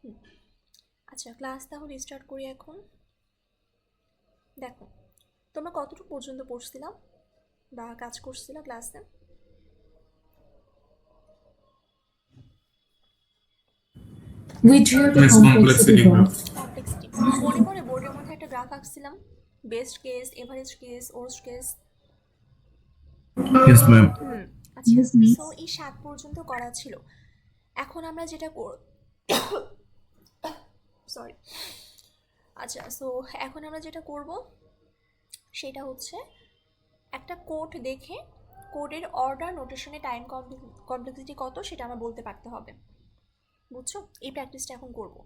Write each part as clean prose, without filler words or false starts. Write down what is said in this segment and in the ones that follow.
হুম, আচ্ছা ক্লাস তাহলে স্টার্ট করি এখন। দেখো, তোমরা কতটুকু পর্যন্ত পড়ছিলাম বা কাজ করছিলা ক্লাসে? We drew the Miss complexity complexity graph. graph. Complexity মনে পড়ে বোর্ডের মধ্যে একটা গ্রাফ আঁকছিলাম, best case, average case, worst case. Yes, ma'am. হুম, আচ্ছা। Yes, so miss. এই 7 পর্যন্ত করা ছিল। এখন আমরা যেটা সরি, আচ্ছা সো এখন আমরা যেটা করব সেটা হচ্ছে একটা কোড দেখে কোডের অর্ডার নোটেশনে টাইম কমপ্লেক্সিটি কত সেটা আমার বলতে পারতে হবে। বুঝছো? এই প্র্যাকটিসটা এখন করব।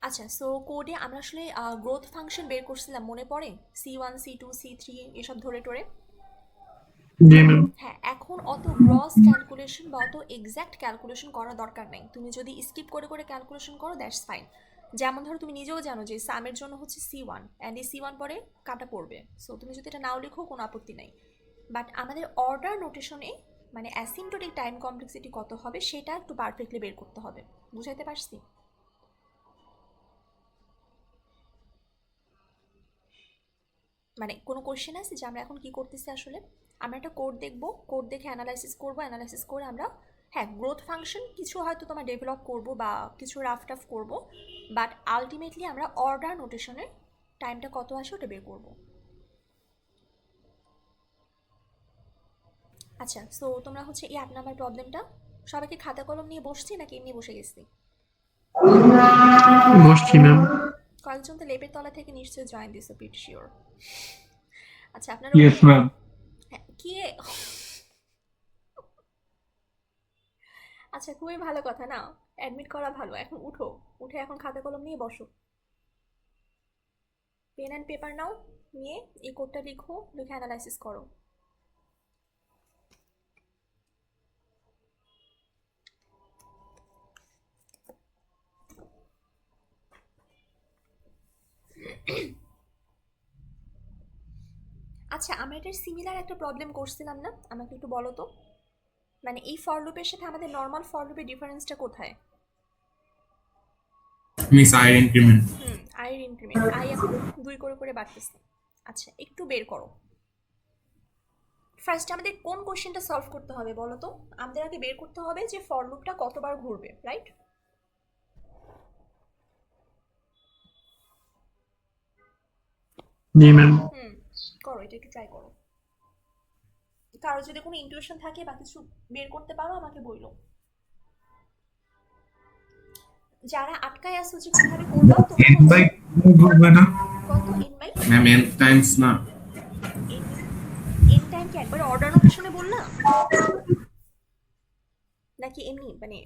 আচ্ছা সো কোডে আমরা আসলে গ্রোথ ফাংশন বের করছিলাম, মনে পড়ে? C1 C2 C3 এসব ধরে টরে। জি ম্যাম। হ্যাঁ, এখন অত গ্রস ক্যালকুলেশন বা অত এক্স্যাক্ট ক্যালকুলেশন করার দরকার নেই। তুমি যদি স্কিপ করে করে ক্যালকুলেশন করো দ্যাটস ফাইন। যেমন ধরো তুমি নিজেও জানো যে সামের জন্য হচ্ছে C1 অ্যান্ড এই C1 পরে কাটা পড়বে, সো তুমি যদি এটা নাও লিখো কোনো আপত্তি নাই। বাট আমাদের অর্ডার নোটেশনে মানে অ্যাসিম্পটোটিক টাইম কমপ্লেক্সিটি কত হবে সেটা একটু পারফেক্টলি বের করতে হবে। বুঝাইতে পারছি? মানে কোনো কোশ্চেন আছে যে আমরা এখন কি করতেছি আসলে? আমরা একটা কোড দেখব, কোড দেখে অ্যানালাইসিস করব, অ্যানালাইসিস করে আমরা হ্যাঁ গ্রোথ ফাংশন কিছু হয়তো তোমার ডেভেলপ করব বা কিছু রাফ টাফ করবো, বাট আলটিমেটলি আমরা অর্ডার নোটেশনের টাইমটা কত আসে ওটা বের করব। আচ্ছা সো তোমরা হচ্ছে এই 8 নাম্বার প্রবলেমটা সবাইকে খাতা কলম নিয়ে বসছি নাকি এমনি বসে গেছি? বসছি ম্যাম। কয়েকজন তো লেপের তলা থেকে নিশ্চয়ই জয়েন দিছো, পিট শিওর। আচ্ছা আপনারা ইয়েস ওকে ম্যাম। হ্যাঁ কি আচ্ছা খুবই ভালো কথা না, অ্যাডমিট করা ভালো। এখন উঠো, উঠে এখন খাতা কলম নিয়ে বসো, পেন অ্যান্ড পেপার নাও, নিয়ে এই কোডটা লিখো, লিখে অ্যানালাইসিস করো। আচ্ছা আমরা এটার সিমিলার একটা প্রবলেম করছিলাম না? আমাকে একটু বলো তো, মানে এই ফর লুপের সাথে আমাদের নর্মাল ফর লুপের ডিফারেন্সটা কোথায়? মিস আয়ের ইনক্রিমেন্ট। আয়ের ইনক্রিমেন্ট, আই এখন 2 করে করে বাড়তেছে। আচ্ছা একটু বের করো। ফার্স্ট আমাদের কোন কোশ্চেনটা সলভ করতে হবে বলো তো? আমাদের আগে বের করতে হবে যে ফর লুপটা কতবার ঘুরবে, রাইট? জি ম্যাম। হুম, করো, এটা একটু ট্রাই করো। কারো যদি কোনো ইনটিউশন থাকে বা কিছু বের করতে পারো আমাকে বইলো। যারা আটকায় আছো যে কিভাবে করবা তোমরা এন হচ্ছে বাই ঘুরবে না কত n by ma'am, n times না। এন, এন টাইম কি একবারে অর্ডার নোটেশনে বললাম নাকি এমনি মানে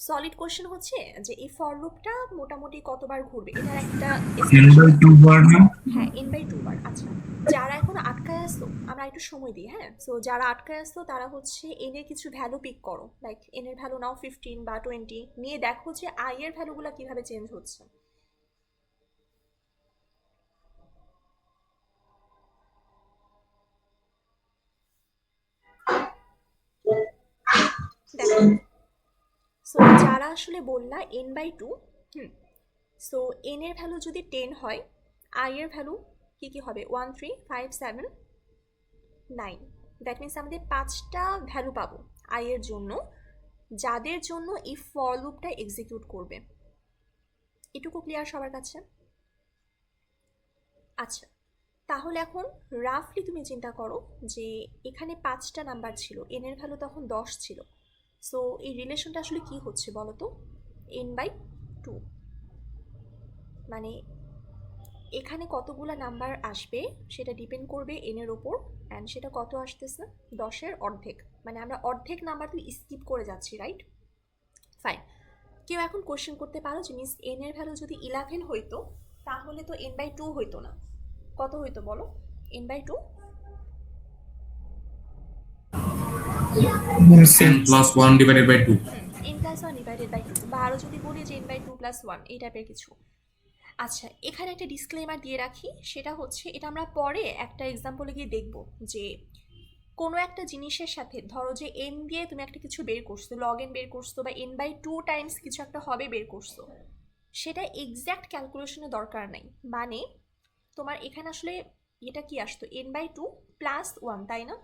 সলিড কোশ্চেন হচ্ছে যে এই ফর লুপটা মোটামুটি কতবার ঘুরবে এটার একটা এন এস্টিমেশন বাই টু আছে। বার না। হ্যাঁ n/2 বার। আচ্ছা যারা এখন আটকায় আসতো আমরা একটু সময় দিই, হ্যাঁ সো যারা আটকায় আসতো তারা হচ্ছে এন এর কিছু ভ্যালু পিক করো, লাইক এন এর ভ্যালু নাও 15 বা 20, নিয়ে দেখো যে আই এর ভ্যালুগুলো কিভাবে চেঞ্জ হচ্ছে। দেখো সো যারা আসলে বললা n/2, হুম, সো এন এর ভ্যালু যদি 10 হয়, আই এর ভ্যালু কি কি হবে? 1 3 5 7 9। দ্যাট মিনস আমাদের 5টা ভ্যালু পাবো আই এর জন্য, যাদের জন্য এই ফর লুপটা এক্সিকিউট করবে। এটুকু ক্লিয়ার সবার কাছে? আচ্ছা তাহলে এখন রাফলি তুমি চিন্তা করো যে এখানে 5টা নাম্বার ছিল, এন এর ভ্যালু তখন 10 ছিল। সো এই রিলেশনটা আসলে কি হচ্ছে বলো তো? n/2, মানে এখানে কতগুলো নাম্বার আসবে সেটা ডিপেন্ড করবে এন এর ওপর, অ্যান্ড সেটা কত আসতেছে? 10-এর অর্ধেক, মানে আমরা অর্ধেক নাম্বার তুই স্কিপ করে যাচ্ছি, রাইট? ফাইন। কেউ এখন কোশ্চেন করতে পারো যে মিস এন এর ভ্যালু যদি 11 হইতো তাহলে তো n/2 হইতো না, কত হইতো বলো? n/2 n plus one divided by two. n+1/2, বা আরও যদি বলি যে n/2+1 এই টাইপের কিছু। আচ্ছা এখানে একটা ডিসক্লেমার দিয়ে রাখি, সেটা হচ্ছে এটা আমরা পরে একটা এক্সাম্পলে গিয়ে দেখব যে কোনো একটা জিনিসের সাথে ধরো যে এন দিয়ে তুমি একটা কিছু বের করছো, লগ এন বের করছো বা n/2 টাইমস কিছু একটা হবে বের করছো, সেটা এক্স্যাক্ট ক্যালকুলেশনের দরকার নেই, মানে তোমার এখানে আসলে এটা কি আসতো n/2 প্লাস 1, তাই না?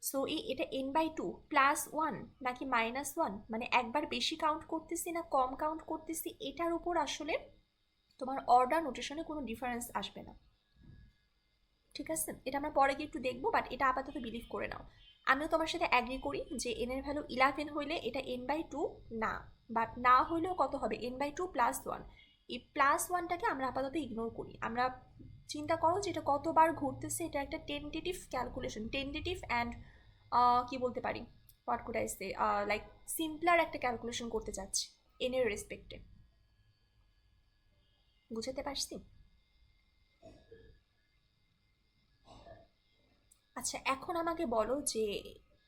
সো এটা n/2 প্লাস 1 নাকি -1, মানে একবার বেশি কাউন্ট করতেছি না কম কাউন্ট করতেছি, এটার উপর আসলে তোমার অর্ডার নোটেশনে কোনো ডিফারেন্স আসবে না। ঠিক আছে, এটা আমরা পরে গিয়ে একটু দেখবো, বাট এটা আপাতত বিলিভ করে নাও। আমিও তোমার সাথে অ্যাগ্রি করি যে n এর ভ্যালু 11 হইলে এটা n/2 না, বাট না হইলেও কত হবে n/2 প্লাস 1। এই প্লাস 1টাকে আমরা আপাতত ইগনোর করি। আমরা চিন্তা করো যে এটা কতবার ঘুরতেছে, এটা একটা টেন্টেটিভ ক্যালকুলেশন, টেন্টেটিভ অ্যান্ড কি বলতে পারি, what could I say, like simpler একটা ক্যালকুলেশন করতে চাচ্ছি n এর রেসপেক্টে। বুঝতে পারছি? আচ্ছা, এখন আমাকে বলো যে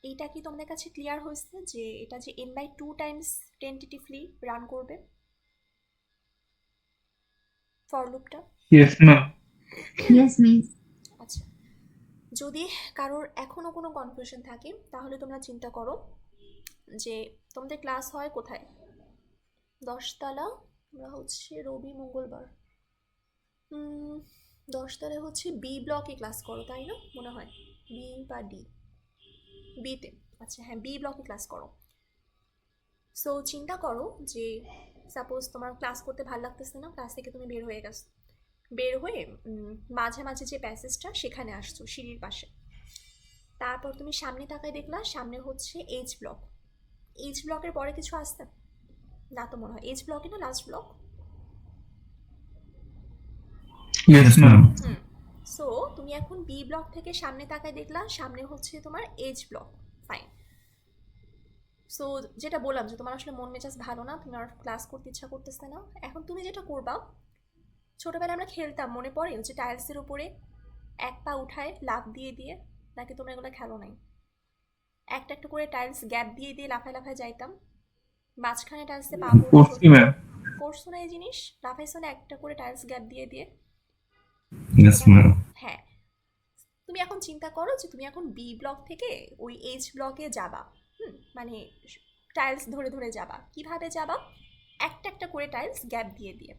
এইটা কি তোমাদের কাছে ক্লিয়ার হয়েছে যে এটা যে n/2 টাইমস টেন্টেটিভলি রান করবে for লুপটা? Yes, ma'am. Yes, miss. আচ্ছা, যদি কারোর এখনো কোনো কনফিউশন থাকে তাহলে তোমরা চিন্তা করো যে তোমাদের ক্লাস হয় কোথায়? 10তলা, আমরা হচ্ছে রবি মঙ্গলবার 10তলায় হচ্ছে বি ব্লকে ক্লাস করো, তাই না? মনে হয় বি বা ডি, বিতে। আচ্ছা হ্যাঁ, বি ব্লকে ক্লাস করো। সো চিন্তা করো যে সাপোজ তোমার ক্লাস করতে ভালো লাগতেছে না, ক্লাস থেকে তুমি বের হয়ে গেছো, বের হয়ে মাঝে মাঝে যে প্যাসেজটা সেখানে আসছো সিঁড়ির পাশে। তারপর তুমি সামনে তাকায় দেখলা সামনে হচ্ছে এইচ ব্লক। এইচ ব্লকের পরে কিছু আসছে না তো মনে হয়, এইচ ব্লকে না last block? Yes, ma'am. So তুমি এখন বি ব্লক থেকে সামনে তাকায় দেখলা সামনে হচ্ছে তোমার এইচ ব্লক, ফাইন। সো যেটা বললাম যে তোমার আসলে মন মেজাজ ভালো না, তুমি আর ক্লাস করতে ইচ্ছা করতেছে না। এখন তুমি যেটা করবা, ছোটবেলায় আমরা খেলতাম মনে পড়ে যে টাইলসের উপরে এক পা উঠায় লাফ দিয়ে দিয়ে, নাকি তোমরা এগুলো খেলো নাই? একটা একটা করে টাইলস গ্যাপ দিয়ে দিয়ে লাফায় লাফায় যাইতাম, মাঝখানে টাইলসে পা পড়লে করছি ম্যাম। করছো না এই জিনিস? লাফাইছো না একটা করে টাইলস গ্যাপ দিয়ে দিয়ে? Yes, ma'am. হ্যাঁ, তুমি এখন চিন্তা করো যে তুমি এখন বি ব্লক থেকে ওই এইচ ব্লকে যাবা, মানে টাইলস ধরে ধরে যাবা। কিভাবে যাবা? একটা একটা করে টাইলস গ্যাপ দিয়ে দিয়ে।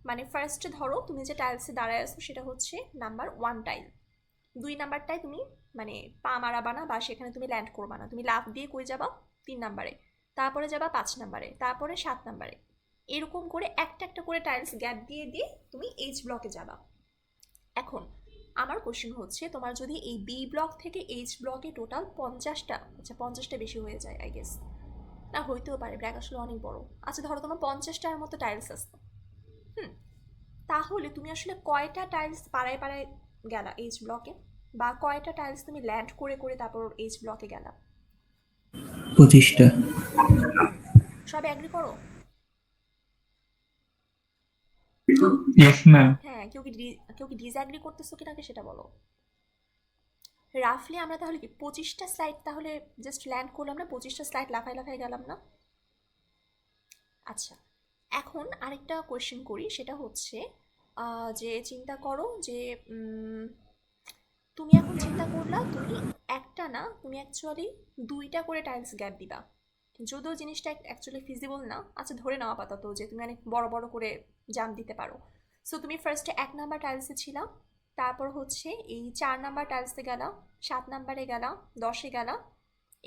মানে ফার্স্টে ধরো তুমি যে টাইলসে দাঁড়ায় আছো সেটা হচ্ছে নাম্বার 1 টাইল, 2 নাম্বারটায় তুমি মানে পা মারাবা না বা সেখানে তুমি ল্যান্ড করবা না, তুমি লাফ দিয়ে কই যাবা 3 নাম্বারে, তারপরে যাবা 5 নাম্বারে, তারপরে 7 নাম্বারে, এরকম করে একটা একটা করে টাইলস গ্যাপ দিয়ে দিয়ে তুমি এইচ ব্লকে যাবা। এখন আমার কোশ্চেন হচ্ছে তোমার যদি এই বি ব্লক থেকে এইচ ব্লকে টোটাল 50টা, আচ্ছা 50টা বেশি হয়ে যায় আই গেস, না হইতেও পারে, ব্র্যাক আসলে অনেক বড়। আচ্ছা ধরো তোমার 50টার মতো টাইলস আসতো, তাহলে তুমি আসলে কয়টা টাইলস পাড়ায় পাড়ায় গেলা এইচ ব্লকে, বা কয়টা টাইলস তুমি ল্যান্ড করে করে তারপর এইচ ব্লকে গেলা? 25টা। সবাই অ্যাগ্রি করো? Yes, ma'am. হ্যাঁ, কেউ কি ডিসঅ্যাগ্রি করতেছো কিনা সেটা বলো। রাফলি আমরা তাহলে কি 25টা স্লাইড তাহলে জাস্ট ল্যান্ড করলাম না, 25টা স্লাইড লাফায় লাফায় গেলাম না? আচ্ছা, এখন আরেকটা কোয়েশ্চেন করি, সেটা হচ্ছে যে চিন্তা করো যে তুমি এখন চিন্তা করলা তুমি একটা না, তুমি অ্যাকচুয়ালি 2টা করে টাইলস গ্যাপ দিবা, যদিও জিনিসটা অ্যাকচুয়ালি ফিজিবল না। আচ্ছা ধরে নাও আপাতত যে তুমি অনেক বড় বড় করে জাম্প দিতে পারো। সো তুমি ফার্স্টে 1 নাম্বার টাইলসে ছিলা, তারপর হচ্ছে এই 4 নাম্বার টাইলসে গেলা, 7 নাম্বারে গেলা, 10-এ গেলা,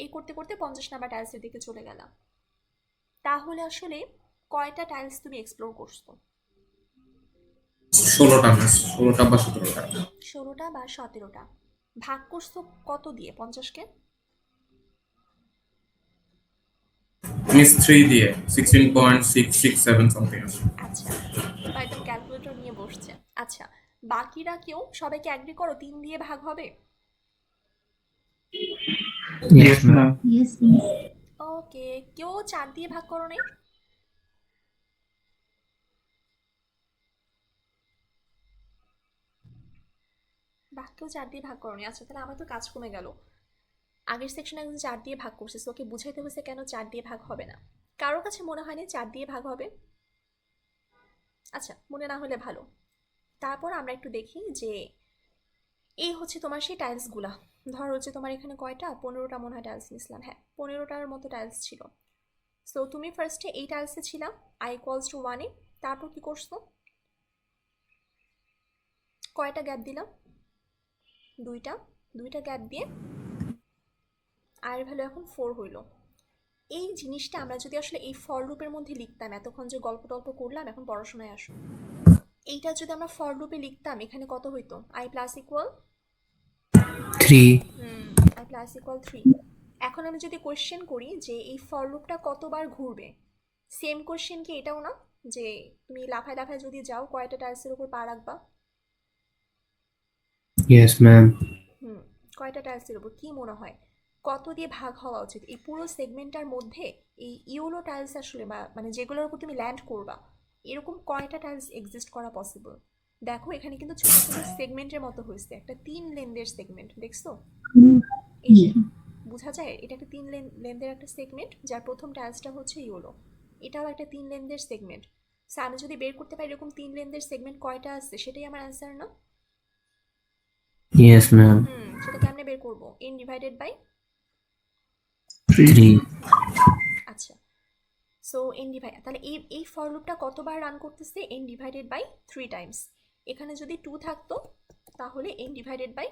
এই করতে করতে 50 নাম্বার টাইলসের দিকে চলে গেলা। তাহলে আসলে কয়টা টাইলস তুমি এক্সপ্লোর করছো? 16টা মিস, 16টা বা 17টা। 16টা বা 17টা। ভাগ করছো কত দিয়ে 50কে? মিস 3 দিয়ে 16.667 সামথিং। আচ্ছা, একদম ক্যালকুলেটর নিয়ে বসছে। আচ্ছা, বাকিরা কেউ সবাইকে অ্যাগ্রি করো 3 দিয়ে ভাগ হবে? Yes, ma'am. Yes, miss. ওকে, কেউ 4 দিয়ে ভাগ করো নাই? বাহ, কেউ 4 দিয়ে ভাগ করো নি। আচ্ছা তাহলে আমার তো কাজ কমে গেল। আগের সেকশনে একজন 4 দিয়ে ভাগ করছে, ওকে বুঝাইতে হয়েছে কেন 4 দিয়ে ভাগ হবে না। কারোর কাছে মনে হয়নি 4 দিয়ে ভাগ হবে? আচ্ছা, মনে না হলে ভালো। তারপর আমরা একটু দেখি যে এই হচ্ছে তোমার সেই টাইলসগুলা। ধরো হচ্ছে তোমার এখানে কয়টা, 15টা মনে হয় টাইলস নিয়েছিলাম, হ্যাঁ 15টার মতো টাইলস ছিল। সো তুমি ফার্স্টে এই টাইলসে ছিলাম i = 1-এ, তারপর কি করছো? কয়টা গ্যাপ দিলাম? দুইটা গ্যাপ দিয়ে আর ভ্যালু এখন 4 হইল। এই জিনিসটা আমরা যদি আসলে এই ফর লুপের মধ্যে লিখতাম, এতক্ষণ যে গল্প টল্প করলাম, এখন পড়াশোনায় আসো, এইটা যদি আমরা ফর লুপে লিখতাম, এখানে কত হইতো? i plus equal 3 i plus equal 3। এখন আমি যদি কোয়েশ্চেন করি যে এই ফর লুপটা কতবার ঘুরবে, সেম কোয়েশ্চেন কি এটাও না, যে তুমি লাফায় লাফায় যদি যাও কয়টা টাইলসের উপর পা রাখবা? yes ma'am কয়টা টাইলসের উপর কি মনে হয় কত দিয়ে ভাগ হওয়া উচিত এই পুরো সেগমেন্টটার মধ্যে? এই ইউলো টাইলস আসলে মানে যেগুলোর উপর তুমি ল্যান্ড করবা, এরকম কয়টা টাইলস এক্সিস্ট করা পসিবল? দেখো এখানে কিন্তু ছোট ছোট সেগমেন্টের মতো হয়েছে, একটা 3 লেন্থের সেগমেন্ট, দেখছো? এই যে বোঝা যায় এটা একটা 3 লেন্থের একটা সেগমেন্ট, যার প্রথম টাইলসটা হচ্ছে ইউলো। এটাও একটা 3 লেন্থের সেগমেন্ট। সো আমি যদি বের করতে পারি এরকম 3 লেন্থের সেগমেন্ট কয়টা আছে, সেটাই আমার অ্যান্সার না? yes ma'am সেটা কেমনে বের করবো? n ডিভাইডেড বাই 3 আচ্ছা, সো n ডিভাইড, তাহলে এই ফর লুপটা কতবার রান করতেছে? n divided by 3 times. এখানে যদি 2 থাকতো তাহলে n ডিভাইডেড বাই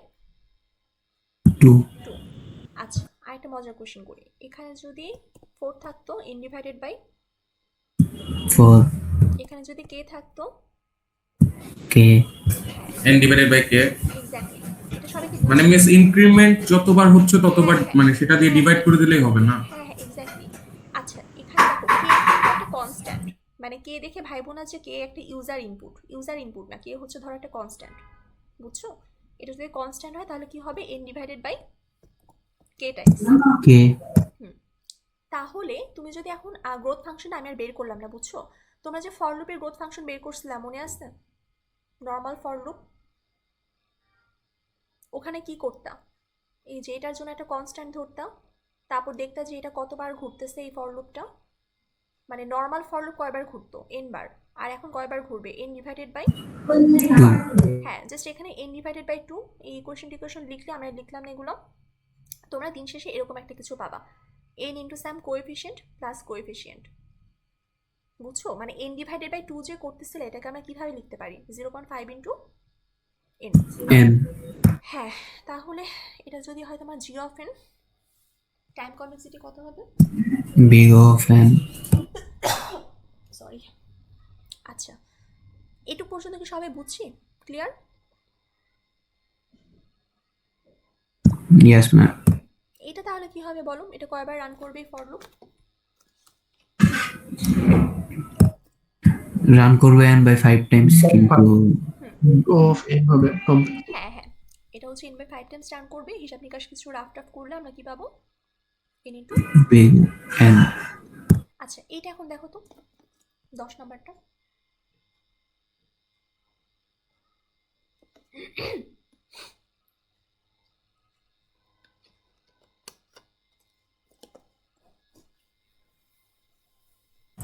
2 2। আচ্ছা, আরেকটা মজার কোশ্চেন করি, এখানে যদি 4 থাকতো n ডিভাইডেড বাই, 4 এখানে যদি k থাকতো, k হ্যাঁ n divided by k, exactly, এটা সবাইকে মানে মিস ইনক্রিমেন্ট যতবার হচ্ছে ততবার মানে সেটা দিয়ে ডিভাইড করে দিলেই হবে না? হ্যাঁ এক্স্যাক্টলি। আচ্ছা এখানে দেখো কে কিন্তু একটা কনস্ট্যান্ট, মানে কে দেখে ভাইবো না যে কে একটা ইউজার ইনপুট না, কে হচ্ছে ধরো একটা কনস্ট্যান্ট, বুঝছো? এটা যদি কনস্ট্যান্ট হয় তাহলে কি হবে? n divided by k times. k তাহলে তুমি যদি এখন গ্রোথ ফাংশনটা আমি আর বের করলাম না, বুঝছো? তোমরা যে ফর লুপের গ্রোথ ফাংশন বের করছিলাম মনে আছে? নর্মাল ফর লুপ, ওখানে কি করতা? এই যে এটার জন্য একটা কনস্ট্যান্ট ধরতাম, তারপর দেখতা যে এটা কতবার ঘুরতেছে এই ফর লুপটা, মানে নর্মাল ফর লুপ কয়বার ঘুরতো? n বার। আর এখন কয়বার ঘুরবে? n ডিভাইডেড বাই, 2 হ্যাঁ জাস্ট এখানে n ডিভাইডেড বাই 2। এই ইকুয়েশন লিখলে, আমরা লিখলাম না এগুলো, তোমরা দিন শেষে এরকম একটা কিছু পাবা, n ইন্টু সাম কোএফিসিয়েন্ট প্লাস কোএফিসিয়েন্ট, বুঝছো? মানে n ডিভাইডেড বাই 2 যে করতেছিলে, এটাকে আমরা কিভাবে লিখতে পারি? 0.5 ইন্টু n। n হ্যাঁ, তাহলে এটা যদি হয় তোমার g of n, time complexity কত হবে? big of n sorry. আচ্ছা, এটুকু পর্যন্ত কি সবাই বুঝছি? ক্লিয়ার? yes ma'am এটা তাহলে কি হবে বলো? এটা কয়বার রান করবে ফর লুপ? রান করবে n by 5 times কিন্তু অফ n হবে হ্যাঁ হ্যাঁ, এটা হচ্ছে n বাই 5 টাইমস রান করবে। হিসাব নিকাশ কিছু রাফ টাফ করলে আমরা কি পাবো? n ইন্টু, big n আচ্ছা এইটা এখন দেখো তো 10 নাম্বারটা।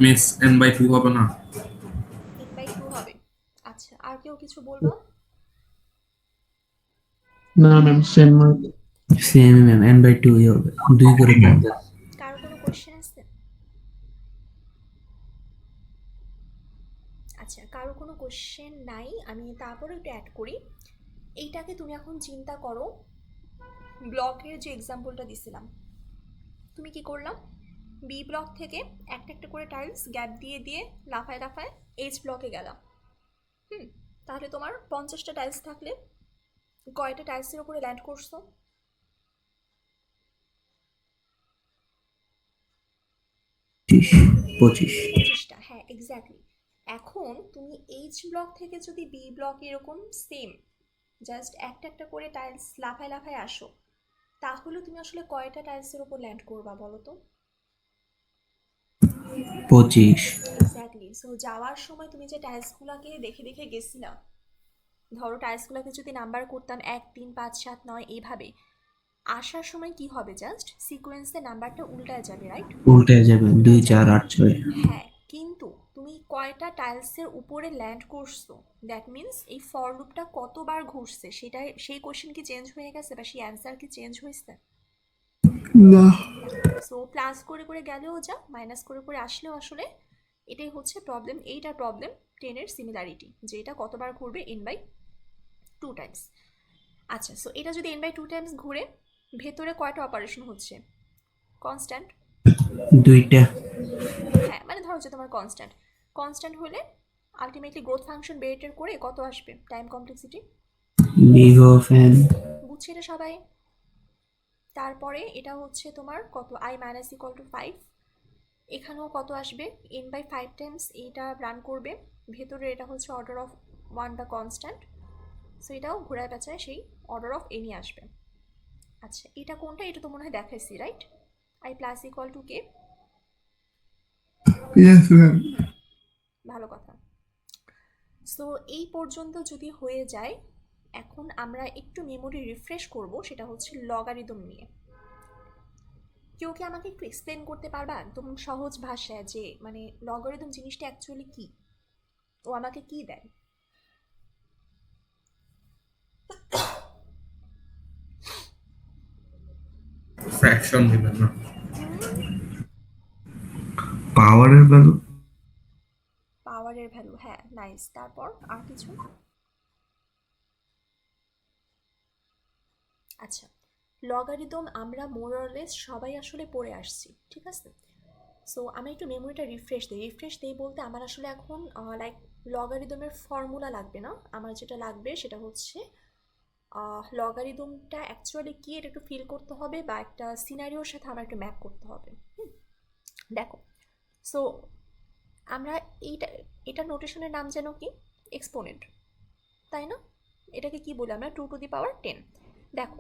মিস n বাই 2 হবে না? n বাই 2 হবে। আচ্ছা আর কেউ কিছু বলবো? না ma'am same same ma'am n by 2 ই হবে 2 করে কাটবে কারো কোনো কোশ্চেন আছে? আচ্ছা কারো কোনো কোশ্চেন নাই, আমি তারপরে একটু অ্যাড করি। এইটাকে তুমি এখন চিন্তা করো, ব্লকের যে এক্সাম্পলটা দিছিলাম, তুমি কি করলাম? বি ব্লক থেকে একটা একটা করে টাইলস গ্যাপ দিয়ে দিয়ে লাফায় লাফায় এইচ ব্লকে গেলাম। তাহলে তোমার 50টা টাইলস থাকলে কয়টা টাইলসের উপরে ল্যান্ড করছো? 25টা, হ্যাঁ এক্স্যাক্টলি। এখন তুমি এইচ ব্লক থেকে যদি বি ব্লক এরকম সেম জাস্ট একটা একটা করে টাইলস লাফায় লাফায় আসো, তাহলে তুমি আসলে কয়টা টাইলসের উপর ল্যান্ড করবা বলো তো? 25 এক্স্যাক্টলি। সো যাওয়ার সময় তুমি যে টাইলসগুলোকে দেখে দেখে গেছিলা, ধরো টাইলসগুলোকে যদি নাম্বার করতাম 1 3 5 7 9 এইভাবে, আসার সময় কি হবে? জাস্ট সিকোয়েন্সে নাম্বারটা উল্টায় যাবে, রাইট? উল্টে যাবে 2 4 8 6 হ্যাঁ, কিন্তু তুমি কয়টা টাইলসের উপরে ল্যান্ড করছো, দ্যাট মিনস এই ফর লুপটা কতবার ঘুরছে, সেটাই সেই কোশ্চেন কি চেঞ্জ হয়ে গেছে বা সেই অ্যান্সার কি চেঞ্জ হয়েছে? না সো প্লাস করে করে গেলেও যা, মাইনাস করে করে আসলেও আসলে এটাই হচ্ছে প্রবলেম, এইটার প্রবলেম 10 এর সিমিলারিটি, যে এটা কতবার ঘুরবে n/2 টাইমস। আচ্ছা, সো এটা যদি n/2 টাইমস ঘুরে, ভেতরে কয়টা অপারেশন হচ্ছে? কনস্ট্যান্ট। দুইটা। হ্যাঁ, মানে ধরো যে তোমার কনস্ট্যান্ট, কনস্ট্যান্ট হলে আলটিমেটলি গ্রোথ ফাংশন বেটের করে কত আসবে time complexity? Big of N. বুঝছি এটা সবাই? তারপরে এটা হচ্ছে তোমার কত, i-5, এখানেও কত আসবে n/5 টাইমস, এইটা রান করবে, ভেতরে এটা হচ্ছে অর্ডার অফ 1 বা কনস্ট্যান্ট, সো এটাও ঘোরায় পেঁচায় সেই অর্ডার অফ এনই আসবে। আচ্ছা, এটা কোনটা? এটা তো মনে হয় দেখাইছি, right? i+= k। Yes, ma'am. ভালো কথা। সো এই পর্যন্ত যদি হয়ে যায়, এখন আমরা একটু মেমোরি রিফ্রেশ করব, সেটা হচ্ছে লগারিদম নিয়ে। কেউ কি আমাকে একটু এক্সপ্লেন করতে পারবা একদম সহজ ভাষায় যে মানে লগারিদম জিনিসটা অ্যাকচুয়ালি কি, ও আমাকে কি দেয়? ফ্র্যাকশন দিবেন না, পাওয়ারের ভ্যালু। পাওয়ারের ভ্যালু, হ্যাঁ, নাইস। তারপর আর কিছু? আচ্ছা, লগারিদম আমরা মোরলেস সবাই আসলে পড়ে আসছি, ঠিক আছে? সো আমি একটু মেমোরিটা রিফ্রেশ দিই বলতে আমার আসলে এখন লাইক লগারিদমের ফর্মুলা লাগবে না, আমার যেটা লাগবে সেটা হচ্ছে লগারিদমটা অ্যাকচুয়ালি কি এটা একটু ফিল করতে হবে, বা একটা সিনারিওর সাথে আমার একটু ম্যাপ করতে হবে। দেখো, সো আমরা এটা নোটেশনের নাম যেন কি, এক্সপোনেন্ট, তাই না? এটাকে কি বলি আমরা, 2^10। দেখো,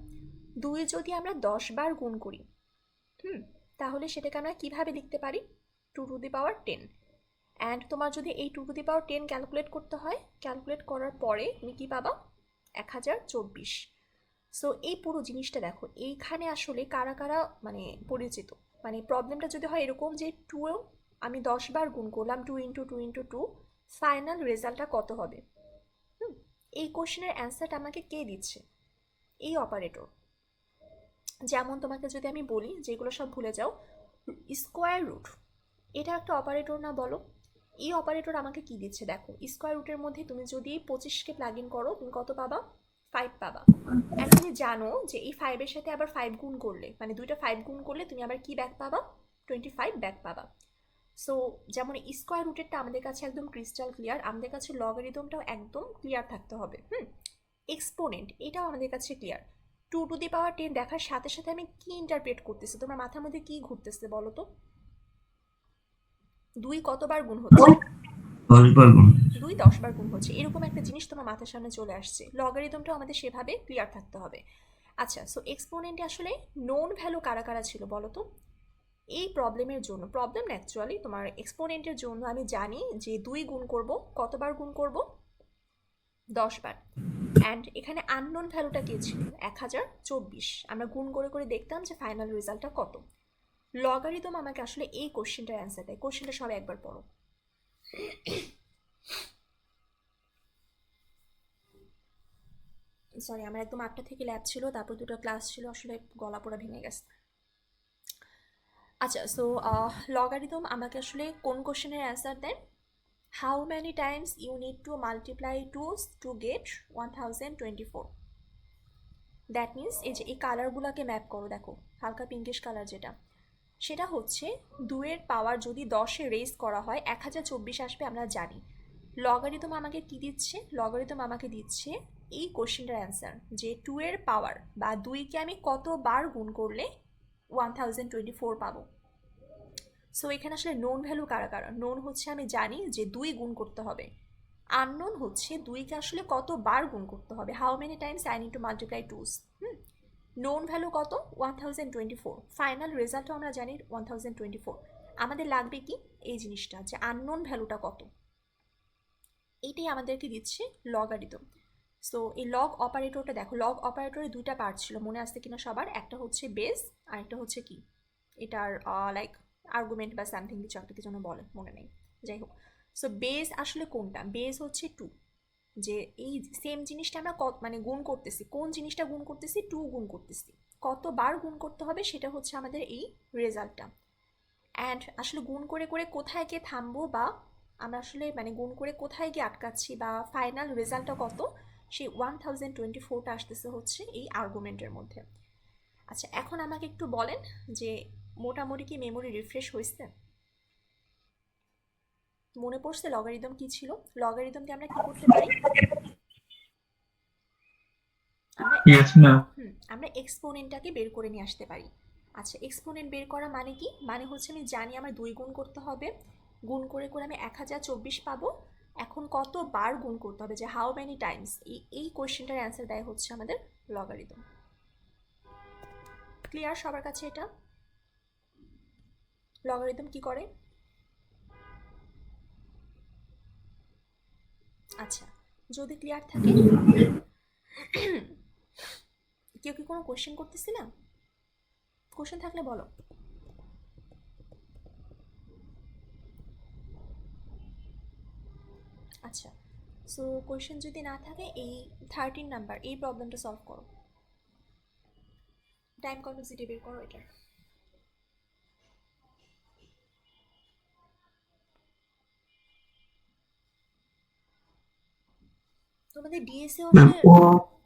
2 যদি আমরা 10 বার গুণ করি, তাহলে সেটাকে আমরা কিভাবে লিখতে পারি? 2^10। অ্যান্ড তোমার যদি এই 2^10 ক্যালকুলেট করতে হয়, ক্যালকুলেট করার পরে তুমি কি পাবা? 1024। সো এই পুরো জিনিসটা দেখো, এইখানে আসলে কারা কারা মানে পরিচিত, মানে প্রবলেমটা যদি হয় এরকম যে 2 আমি 10 বার গুণ করলাম, 2 × 2 × 2, ফাইনাল রেজাল্টটা কত হবে? এই কোশ্চেনের অ্যান্সারটা আমাকে কে দিচ্ছে? এই অপারেটর। যেমন তোমাকে যদি আমি বলি, যেগুলো সব ভুলে যাও, স্কোয়ার রুট, এটা একটা অপারেটর না, বলো? এই অপারেটর আমাকে কি দিচ্ছে? দেখো, স্কোয়ার রুটের মধ্যে তুমি যদি 25কে প্লাগ ইন করো, তুমি কত পাবা? 5 পাবা। আর তুমি জানো যে এই 5-এর সাথে আবার 5 গুণ করলে, মানে দুইটা 5 গুণ করলে তুমি আবার কি ব্যাক পাবা? 25 ব্যাক পাবা। সো যেমন স্কোয়ার রুটেরটা আমাদের কাছে একদম ক্রিস্টাল ক্লিয়ার, আমাদের কাছে লগারিদমটাও একদম ক্লিয়ার থাকতে হবে। এক্সপোনেন্ট, এটাও আমাদের কাছে ক্লিয়ার। 2^10 দেখার সাথে সাথে আমি কি ইন্টারপ্রেট করতেছি, তোমার মাথার মধ্যে কি ঘুরতেছে বলো তো? 2 কতবার গুণ হচ্ছে? 10 বার গুণ। 2 10 বার গুণ হচ্ছে, এরকম একটা জিনিস তোমার মাথার সামনে চলে আসছে। লগারিদমটাও আমাদের সেভাবে ক্লিয়ার থাকতে হবে। আচ্ছা, সো এক্সপোনেন্টে আসলে নোন ভ্যালু কারা কারা ছিল বলো তো? এই প্রবলেমের জন্য, প্রবলেম না অ্যাকচুয়ালি, তোমার এক্সপোনেন্টের জন্য আমি জানি যে 2 গুণ করব, কতবার গুণ করব? 10 বার। অ্যান্ড এখানে আননোন ভ্যালুটা কে ছিল? 1024। আমরা গুণ করে করে দেখতাম যে ফাইনাল রেজাল্টটা কত। লগারিদম আমাকে আসলে এই কোশ্চেনটার অ্যান্সার দেয়। কোশ্চেনটা সবাই একবার পড়ো। সরি, আমার একদম 8টা থেকে ল্যাব ছিল, তারপর 2টা ক্লাস ছিল, আসলে গলা পোড়া ভেঙে গেছে। আচ্ছা, সো লগারিদম আমাকে আসলে কোন কোশ্চেনের অ্যান্সার দেয়? How many times you need to multiply 2 to get 1024। That means এই যে এই কালারগুলোকে ম্যাপ করো, দেখো হালকা পিঙ্কিশ কালার যেটা, সেটা হচ্ছে 2-এর পাওয়ার যদি 10-এ রেজ করা হয় 1024 আসবে, আমরা জানি। লগারিদম আমাকে কি দিচ্ছে? লগারিদম আমাকে দিচ্ছে এই কোশ্চেনটার অ্যান্সার, যে 2-এর পাওয়ার বা 2কে আমি কতবার গুণ করলে 1024 পাবো। সো এখানে আসলে নোন ভ্যালু কারা কারা? নোন হচ্ছে আমি জানি যে 2 গুণ করতে হবে, আননোন হচ্ছে 2কে আসলে কতবার গুণ করতে হবে, how many Times I need to multiply 2। Known value কত? 1024। ফাইনাল রেজাল্টও আমরা জানি 1024। আমাদের লাগবে কি এই জিনিসটা, যে আননোন ভ্যালুটা কত, এইটাই আমাদেরকে দিচ্ছে লগারিদম। সো এই লগ অপারেটরটা দেখো, লগ অপারেটরে 2টা পার্ট ছিল, মনে আসছে কিনা সবার? একটা হচ্ছে বেস, আর একটা হচ্ছে কি এটার লাইক আর্গুমেন্ট বা সামথিং কিছু একটা কি যেন বলে, মনে নেই, যাই হোক। সো বেস আসলে কোনটা? বেস হচ্ছে 2, যে এই সেম জিনিসটা আমরা মানে গুণ করতেছি, কোন জিনিসটা গুণ করতেছি? 2 গুণ করতেছি, কতবার গুণ করতে হবে সেটা হচ্ছে আমাদের এই রেজাল্টটা। অ্যান্ড আসলে গুণ করে করে কোথায় গিয়ে থামবো, বা আমরা আসলে মানে গুণ করে কোথায় গিয়ে আটকাচ্ছি, বা ফাইনাল রেজাল্টটা কত, সেই 1024টা আসতেছে হচ্ছে এই আর্গুমেন্টের মধ্যে। আচ্ছা, এখন আমাকে একটু বলেন যে মোটামুটি কি মেমোরি রিফ্রেশ হয়েছে? মনে পড়ছে লগারিদম কি ছিল? লগারিদম দিয়ে আমরা কি করতে পারি? আমরা Yes, ma'am. আমরা এক্সপোনেন্টটাকে বের করে নিয়ে আসতে পারি। আচ্ছা, এক্সপোনেন্ট বের করা মানে কি? মানে হচ্ছে আমি জানি আমার 2 গুণ করতে হবে, গুণ করে করে আমি 1024 পাবো। এখন কত বার গুণ করতে হবে, যে হাউ মেনি টাইমস, এই কোয়েশ্চেনটার অ্যান্সার দেয় হচ্ছে আমাদের লগারিদম। ক্লিয়ার সবার কাছে এটা? লগারিদম কি করে? আচ্ছা, যদি ক্লিয়ার থাকে, কেউ কি কোনো কোয়েশ্চেন করতেছিলাম? কোয়েশ্চেন থাকলে বলো। আচ্ছা, সো কোয়েশ্চেন যদি না থাকে, এই 13 নাম্বার এই প্রবলেমটা সলভ করো। টাইম কমপ্লেক্সিটি বের করো এটার। তোমাদের ডিএসএ ম্যাম আসলে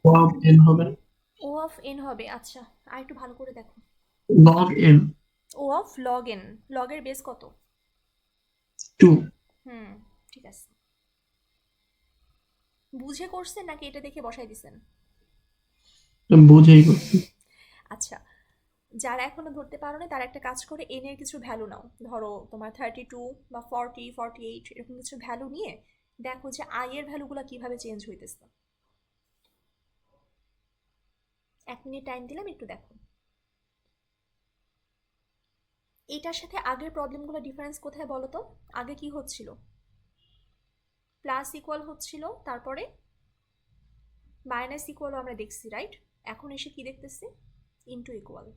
ও অফ এন হবে ও অফ এন হবে। আচ্ছা, আর একটু ভালো করে দেখো। Log n o of log n, লগের বেস কত? 2 ঠিক আছে। বুঝে করছেন নাকি এটা দেখে বসাই দিছেন? বুঝেই করছি। আচ্ছা, যারা এখনো ধরতে পারো না তারা একটা কাজ করে এন এর কিছু ভ্যালু নাও। ধরো তোমার 32 বা 40, 48 এরকম কিছু ভ্যালু নিয়ে দেখো যে আই এর ভ্যালুগুলো কিভাবে চেঞ্জ হইতেছে। 1 মিনিট টাইম দিলাম, একটু দেখো। এটার সাথে আগের প্রবলেমগুলো ডিফারেন্স কোথায় বলো তো? আগে কি হচ্ছিল? প্লাস ইকুয়াল হচ্ছিল, তারপরে মাইনাস ইকুয়ালও আমরা দেখছি, রাইট? এখন এসে কি দেখতেছি? Into equal.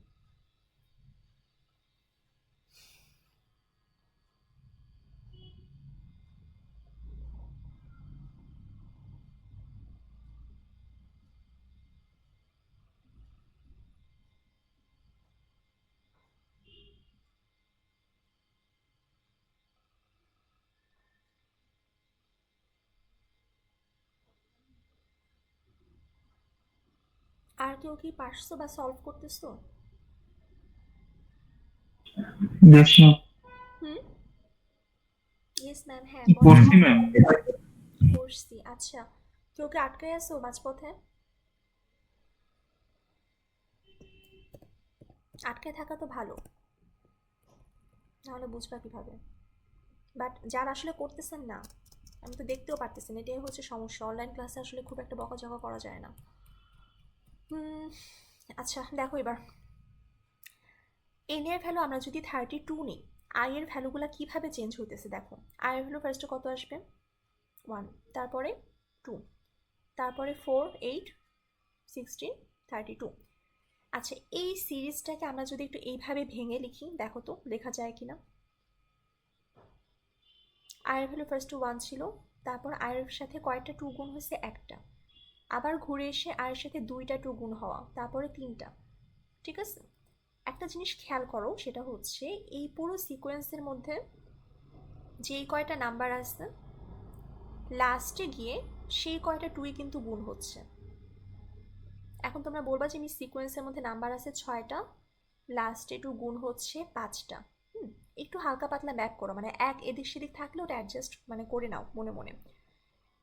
আর কেউ কি পারছো বা সলভ করতেছো? Yes ma'am. হুম, ইয়েস ম্যাম, হ্যাঁ করছি ম্যাম। করছি। আচ্ছা, কেউ কি আটকে আছো মাঝপথে? আটকে থাকা তো ভালো, নাহলে বুঝবা কিভাবে? বাট যারা আসলে করতেছেন না, আমি তো দেখতেও পারতেছি না, এটাই হচ্ছে সমস্যা। অনলাইন ক্লাসে আসলে খুব একটা বকাঝকা করা যায় না। আচ্ছা, দেখো এবার এন এর ভ্যালু আমরা যদি 32 নিই, আই এর ভ্যালুগুলো কিভাবে চেঞ্জ হইতেছে দেখো। আই এর ভ্যালু ফার্স্টে কত আসবে? 1, তারপরে 2, তারপরে 4, 8, 16, 32। আচ্ছা, এই সিরিজটাকে আমরা যদি একটু এইভাবে ভেঙে লিখি, দেখো তো লেখা যায় কিনা। আয়ের ভ্যালু ফার্স্ট 1 ছিল, তারপর আয়ের সাথে কয়টা 2 গুণ হয়েছে? একটা। আবার ঘুরে এসে আয়ের সাথে 2টা 2 গুণ হওয়া, তারপরে 3টা। ঠিক আছে, একটা জিনিস খেয়াল করো, সেটা হচ্ছে এই পুরো সিকোয়েন্সের মধ্যে যেই কয়টা নাম্বার আসছে, লাস্টে গিয়ে সেই কয়টা 2ই কিন্তু গুণ হচ্ছে। এখন তোমরা বলবা যে আমি সিকোয়েন্সের মধ্যে নাম্বার আছে 6টা, লাস্টে 2 গুণ হচ্ছে 5টা। একটু হালকা পাতলা ম্যাপ করো, মানে এক এদিক সেদিক থাকলে ওটা অ্যাডজাস্ট মানে করে নাও মনে মনে।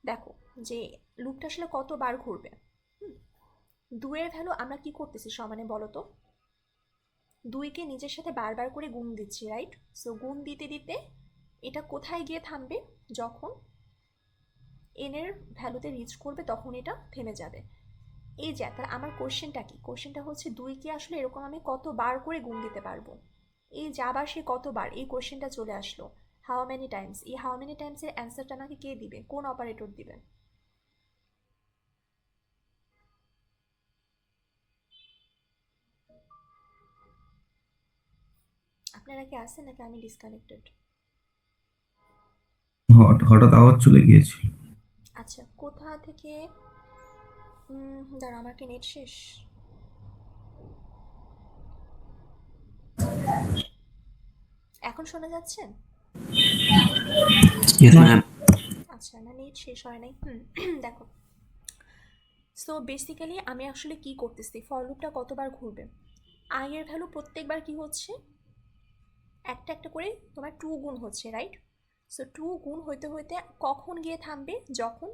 দেখো যে লুপটা আসলে কতবার ঘুরবে। 2 এর ভ্যালু আমরা কি করতেছি সমানে বলো তো? 2কে নিজের সাথে বারবার করে গুণ দিচ্ছি, রাইট? সো গুণ দিতে দিতে এটা কোথায় গিয়ে থামবে? যখন এন এর ভ্যালুতে রিচ করবে তখন এটা থেমে যাবে। এই যে, তাহলে আমার কোশ্চেনটা কি? কোশ্চেনটা হচ্ছে 2কে আসলে এরকম আমি কতবার করে গুণ দিতে পারবো। এই যে আবার সে কতবার, এই কোশ্চেনটা চলে আসলো। হাউ মেনি টাইমস, এই হাউ মেনি টাইমসের অ্যান্সারটা আমাকে কে দিবে? কোন অপারেটর দিবে? আপনারা কি আছেন নাকি আমি ডিসকানেক্টেড? হঠাৎ আওয়াজ চলে গিয়েছিল। আচ্ছা, কোথা থেকে? দাঁড়া, আমার কি নেট শেষ? এখন শোনা যাচ্ছে? Yes ma'am. আচ্ছা, না নেট শেষ হয় নাই। দেখো, সো বেসিক্যালি আমি আসলে কি করতেছি, ফর লুপটা কতবার ঘুরবে, আই এর ভ্যালু প্রত্যেকবার কি হচ্ছে, একটা একটা করে তোমার 2 গুণ হচ্ছে, রাইট? সো 2 গুণ হইতে হইতে কখন গিয়ে থামবে, যখন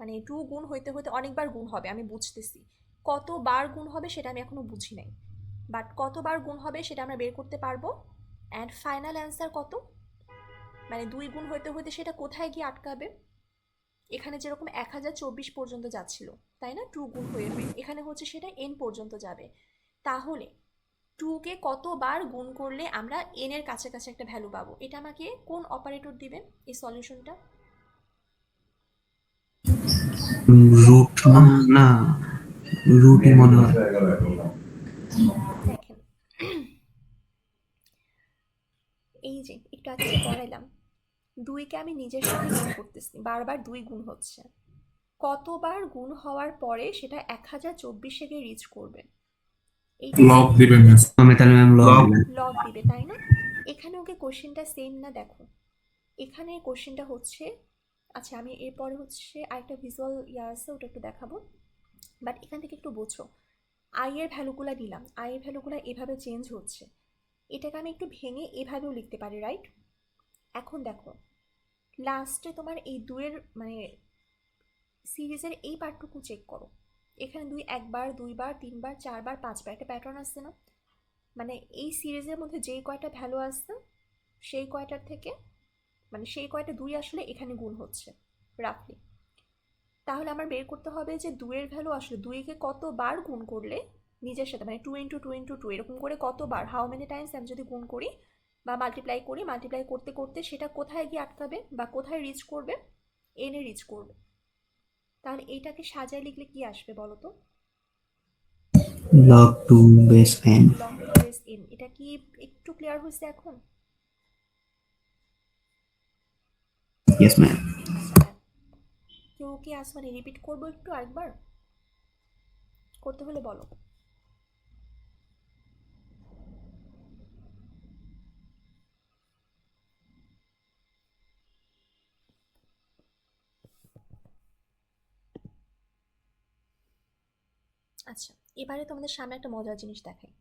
মানে 2 গুণ হইতে হইতে অনেকবার গুণ হবে, আমি বুঝতেছি। কতবার গুণ হবে সেটা আমি এখনো বুঝি নাই, বাট কতবার গুণ হবে সেটা আমরা বের করতে পারবো। অ্যান্ড ফাইনাল অ্যান্সার কত, মানে 2 গুণ হইতে হইতে সেটা কোথায় গিয়ে আটকাবে, এখানে যেরকম 1024 পর্যন্ত যাচ্ছিল, তাই না? 2 গুণ হয়ে হয়ে এখানে হচ্ছে সেটা n পর্যন্ত যাবে। তাহলে 2কে কতবার গুণ করলে আমরা n এর কাছাকাছি একটা ভ্যালু পাবো, এটা আমাকে কোন অপারেটর দিবে এই সলিউশনটা? রুট না, না রুটই মনে হয়। দেখেন, এই যে একটু আগে যে পড়াইলাম, 2কে আমি নিজের সাথে গুণ করতেছি, বারবার 2 গুণ হচ্ছে, কতবার গুণ হওয়ার পরে সেটা 1024 গিয়ে রিচ করবে, এইটা লগ দিবে মিস। আমি তাহলে ম্যাম লগ Log। দিলাম। লগ দিবে, তাই না? এখানে ওকে কোশ্চেনটা সেম না, দেখো এখানে কোশ্চেনটা হচ্ছে, আচ্ছা আমি এরপরে হচ্ছে আরেকটা ভিজুয়াল আছে, ওটা একটু দেখাবো, বাট এখান থেকে একটু বোঝো। আই এর ভ্যালুগুলো দিলাম, আই এর ভ্যালুগুলো এভাবে চেঞ্জ হচ্ছে, এটাকে আমি একটু ভেঙে এভাবেও লিখতে পারি, রাইট? এখন দেখো, লাস্টে তোমার এই দুয়ের মানে সিরিজের এই পার্টটুকু চেক করো, এখানে 2 একবার, 2বার, 3বার, 4বার, 5বার, একটা প্যাটার্ন আসছে না? মানে এই সিরিজের মধ্যে যেই কয়টা ভ্যালু আসছে সেই কয়টার থেকে, মানে সেই কয়টা 2 আসলে এখানে গুণ হচ্ছে রাফলি। তাহলে আমার বের করতে হবে যে 2 এর ভ্যালু আসলে 2কে কতবার গুণ করলে নিজের সাথে, মানে 2 ইন্টু 2 ইন্টু 2 এরকম করে কতবার, হাউ মেনি টাইমস আমি যদি গুণ করি বা মাল্টিপ্লাই করি, মাল্টিপ্লাই করতে করতে সেটা কোথায় গিয়ে আটকাবে বা কোথায় রিচ করবে, এন এ রিচ করবে। তাহলে এইটাকে সাজায় লিখলে কি আসবে বলো তো? Log 2 base n। Log to base n. এটা কি একটু ক্লিয়ার হয়েছে এখন? Yes ma'am. কেউ কি মানে রিপিট করবো একটু আরেকবার, করতে হলে বলো। আচ্ছা, এবারে তোমাদের সামনে একটা মজার জিনিস দেখাই।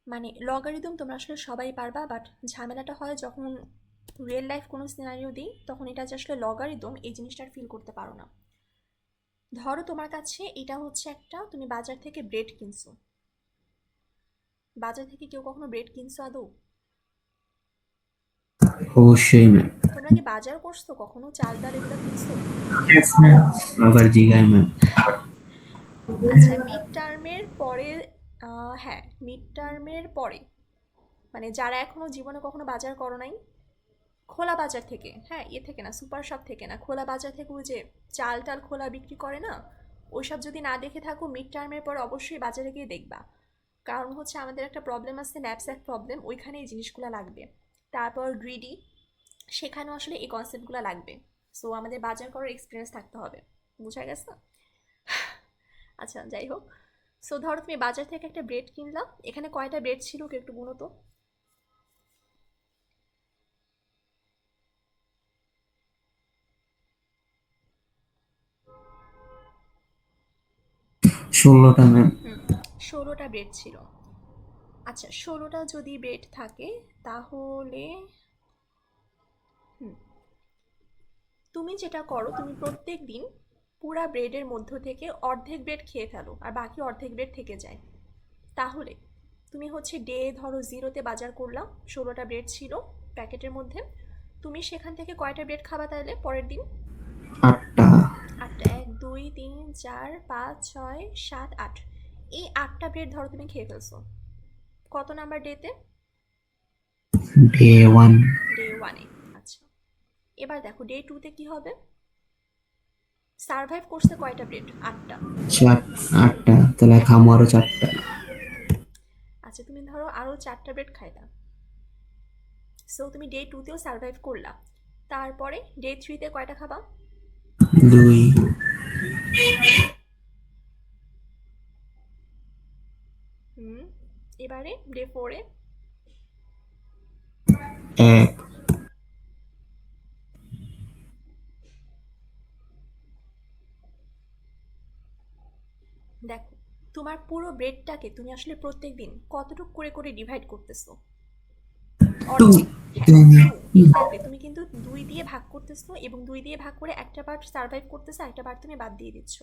মানে লগারিদম তোমরা আসলে সবাই পারবা, বাট ঝামেলাটা হয় যখন রিয়েল লাইফ কোনো সিনারিও দিই, তখন এটা যে আসলে লগারিদম এই জিনিসটা ফিল করতে পারো না। ধরো তোমার কাছে এটা হচ্ছে একটা, তুমি বাজার থেকে ব্রেড কিনছো, বাজার থেকে কেউ কখনো ব্রেড কিনছো আদৌ? অবশ্যই ম্যাম। তোমরা কি বাজার করছো কখনো, চাল ডাল এগুলো কিনছো? Yes, ma'am. আবার জিগায় ম্যাম। আচ্ছা, মিড টার্মের পরে, হ্যাঁ মিড টার্মের পরে, মানে যারা এখনো জীবনে কখনো বাজার করো নাই, খোলা বাজার থেকে, হ্যাঁ ইয়ে থেকে না, সুপার শপ থেকে না, খোলা বাজার থেকে ওই যে চাল টাল খোলা বিক্রি করে না, ওইসব যদি না দেখে থাকো মিড টার্মের পর অবশ্যই বাজারে গিয়ে দেখবা। কারণ হচ্ছে আমাদের একটা প্রবলেম আছে, ন্যাপস্যাক প্রবলেম, ওইখানে এই জিনিসগুলো লাগবে। তারপর গ্রিডি, সেখানেও আসলে এই কনসেপ্টগুলো লাগবে। সো আমাদের বাজার করার এক্সপিরিয়েন্স থাকতে হবে, বুঝা গেছে? আচ্ছা যাই হোক, সো ধরো তুমি বাজার থেকে একটা ব্রেড কিনলাম, এখানে কয়টা ব্রেড ছিল কেউ একটু গুনো তো। 16টা ম্যাম। 16টা ব্রেড ছিল। আচ্ছা 16টা যদি ব্রেড থাকে তাহলে তুমি যেটা করো, তুমি প্রত্যেক দিন পুরা ব্রেডের মধ্য থেকে অর্ধেক ব্রেড খেয়ে ফেলো আর বাকি অর্ধেক ব্রেড থেকে যায়। তাহলে তুমি হচ্ছে ডে ধরো 0-তে বাজার করলাম, 16টা ব্রেড ছিল প্যাকেটের মধ্যে, তুমি সেখান থেকে কয়টা ব্রেড খাবা তাহলে পরের দিন? 8টা। 8টা, 1 2 3 4 5 6 7 8, এই 8টা ব্রেড ধরো তুমি খেয়ে ফেলছো কত নাম্বার ডেতে? ডে 1। ডে 1-এ। আচ্ছা, এবার দেখো ডে 2-তে কি হবে, সারভাইভ করছে কয়টা ব্রেড? 8টা। 8টা, তাহলে খামো আরো 4টা। আচ্ছা তুমি ধরো আরও 4টা ব্রেড খাইলা, সো তুমি ডে 2-তেও সারভাইভ করলা, তারপরে ডে 3-তে কয়টা খাবা? 2। এবারে ডে 4-এ 1 দেখো তোমার পুরো ব্রেডটাকে তুমি আসলে প্রত্যেক দিন কতটুকু করে করে ডিভাইড করতেছো? 2 অর্ধেক। হ্যাঁ, exactly, তুমি কিন্তু 2 দিয়ে ভাগ করতেছো এবং 2 দিয়ে ভাগ করে একটা পার্ট সার্ভাইভ করতেছো, একটা পার্ট তুমি বাদ দিয়ে দিচ্ছ।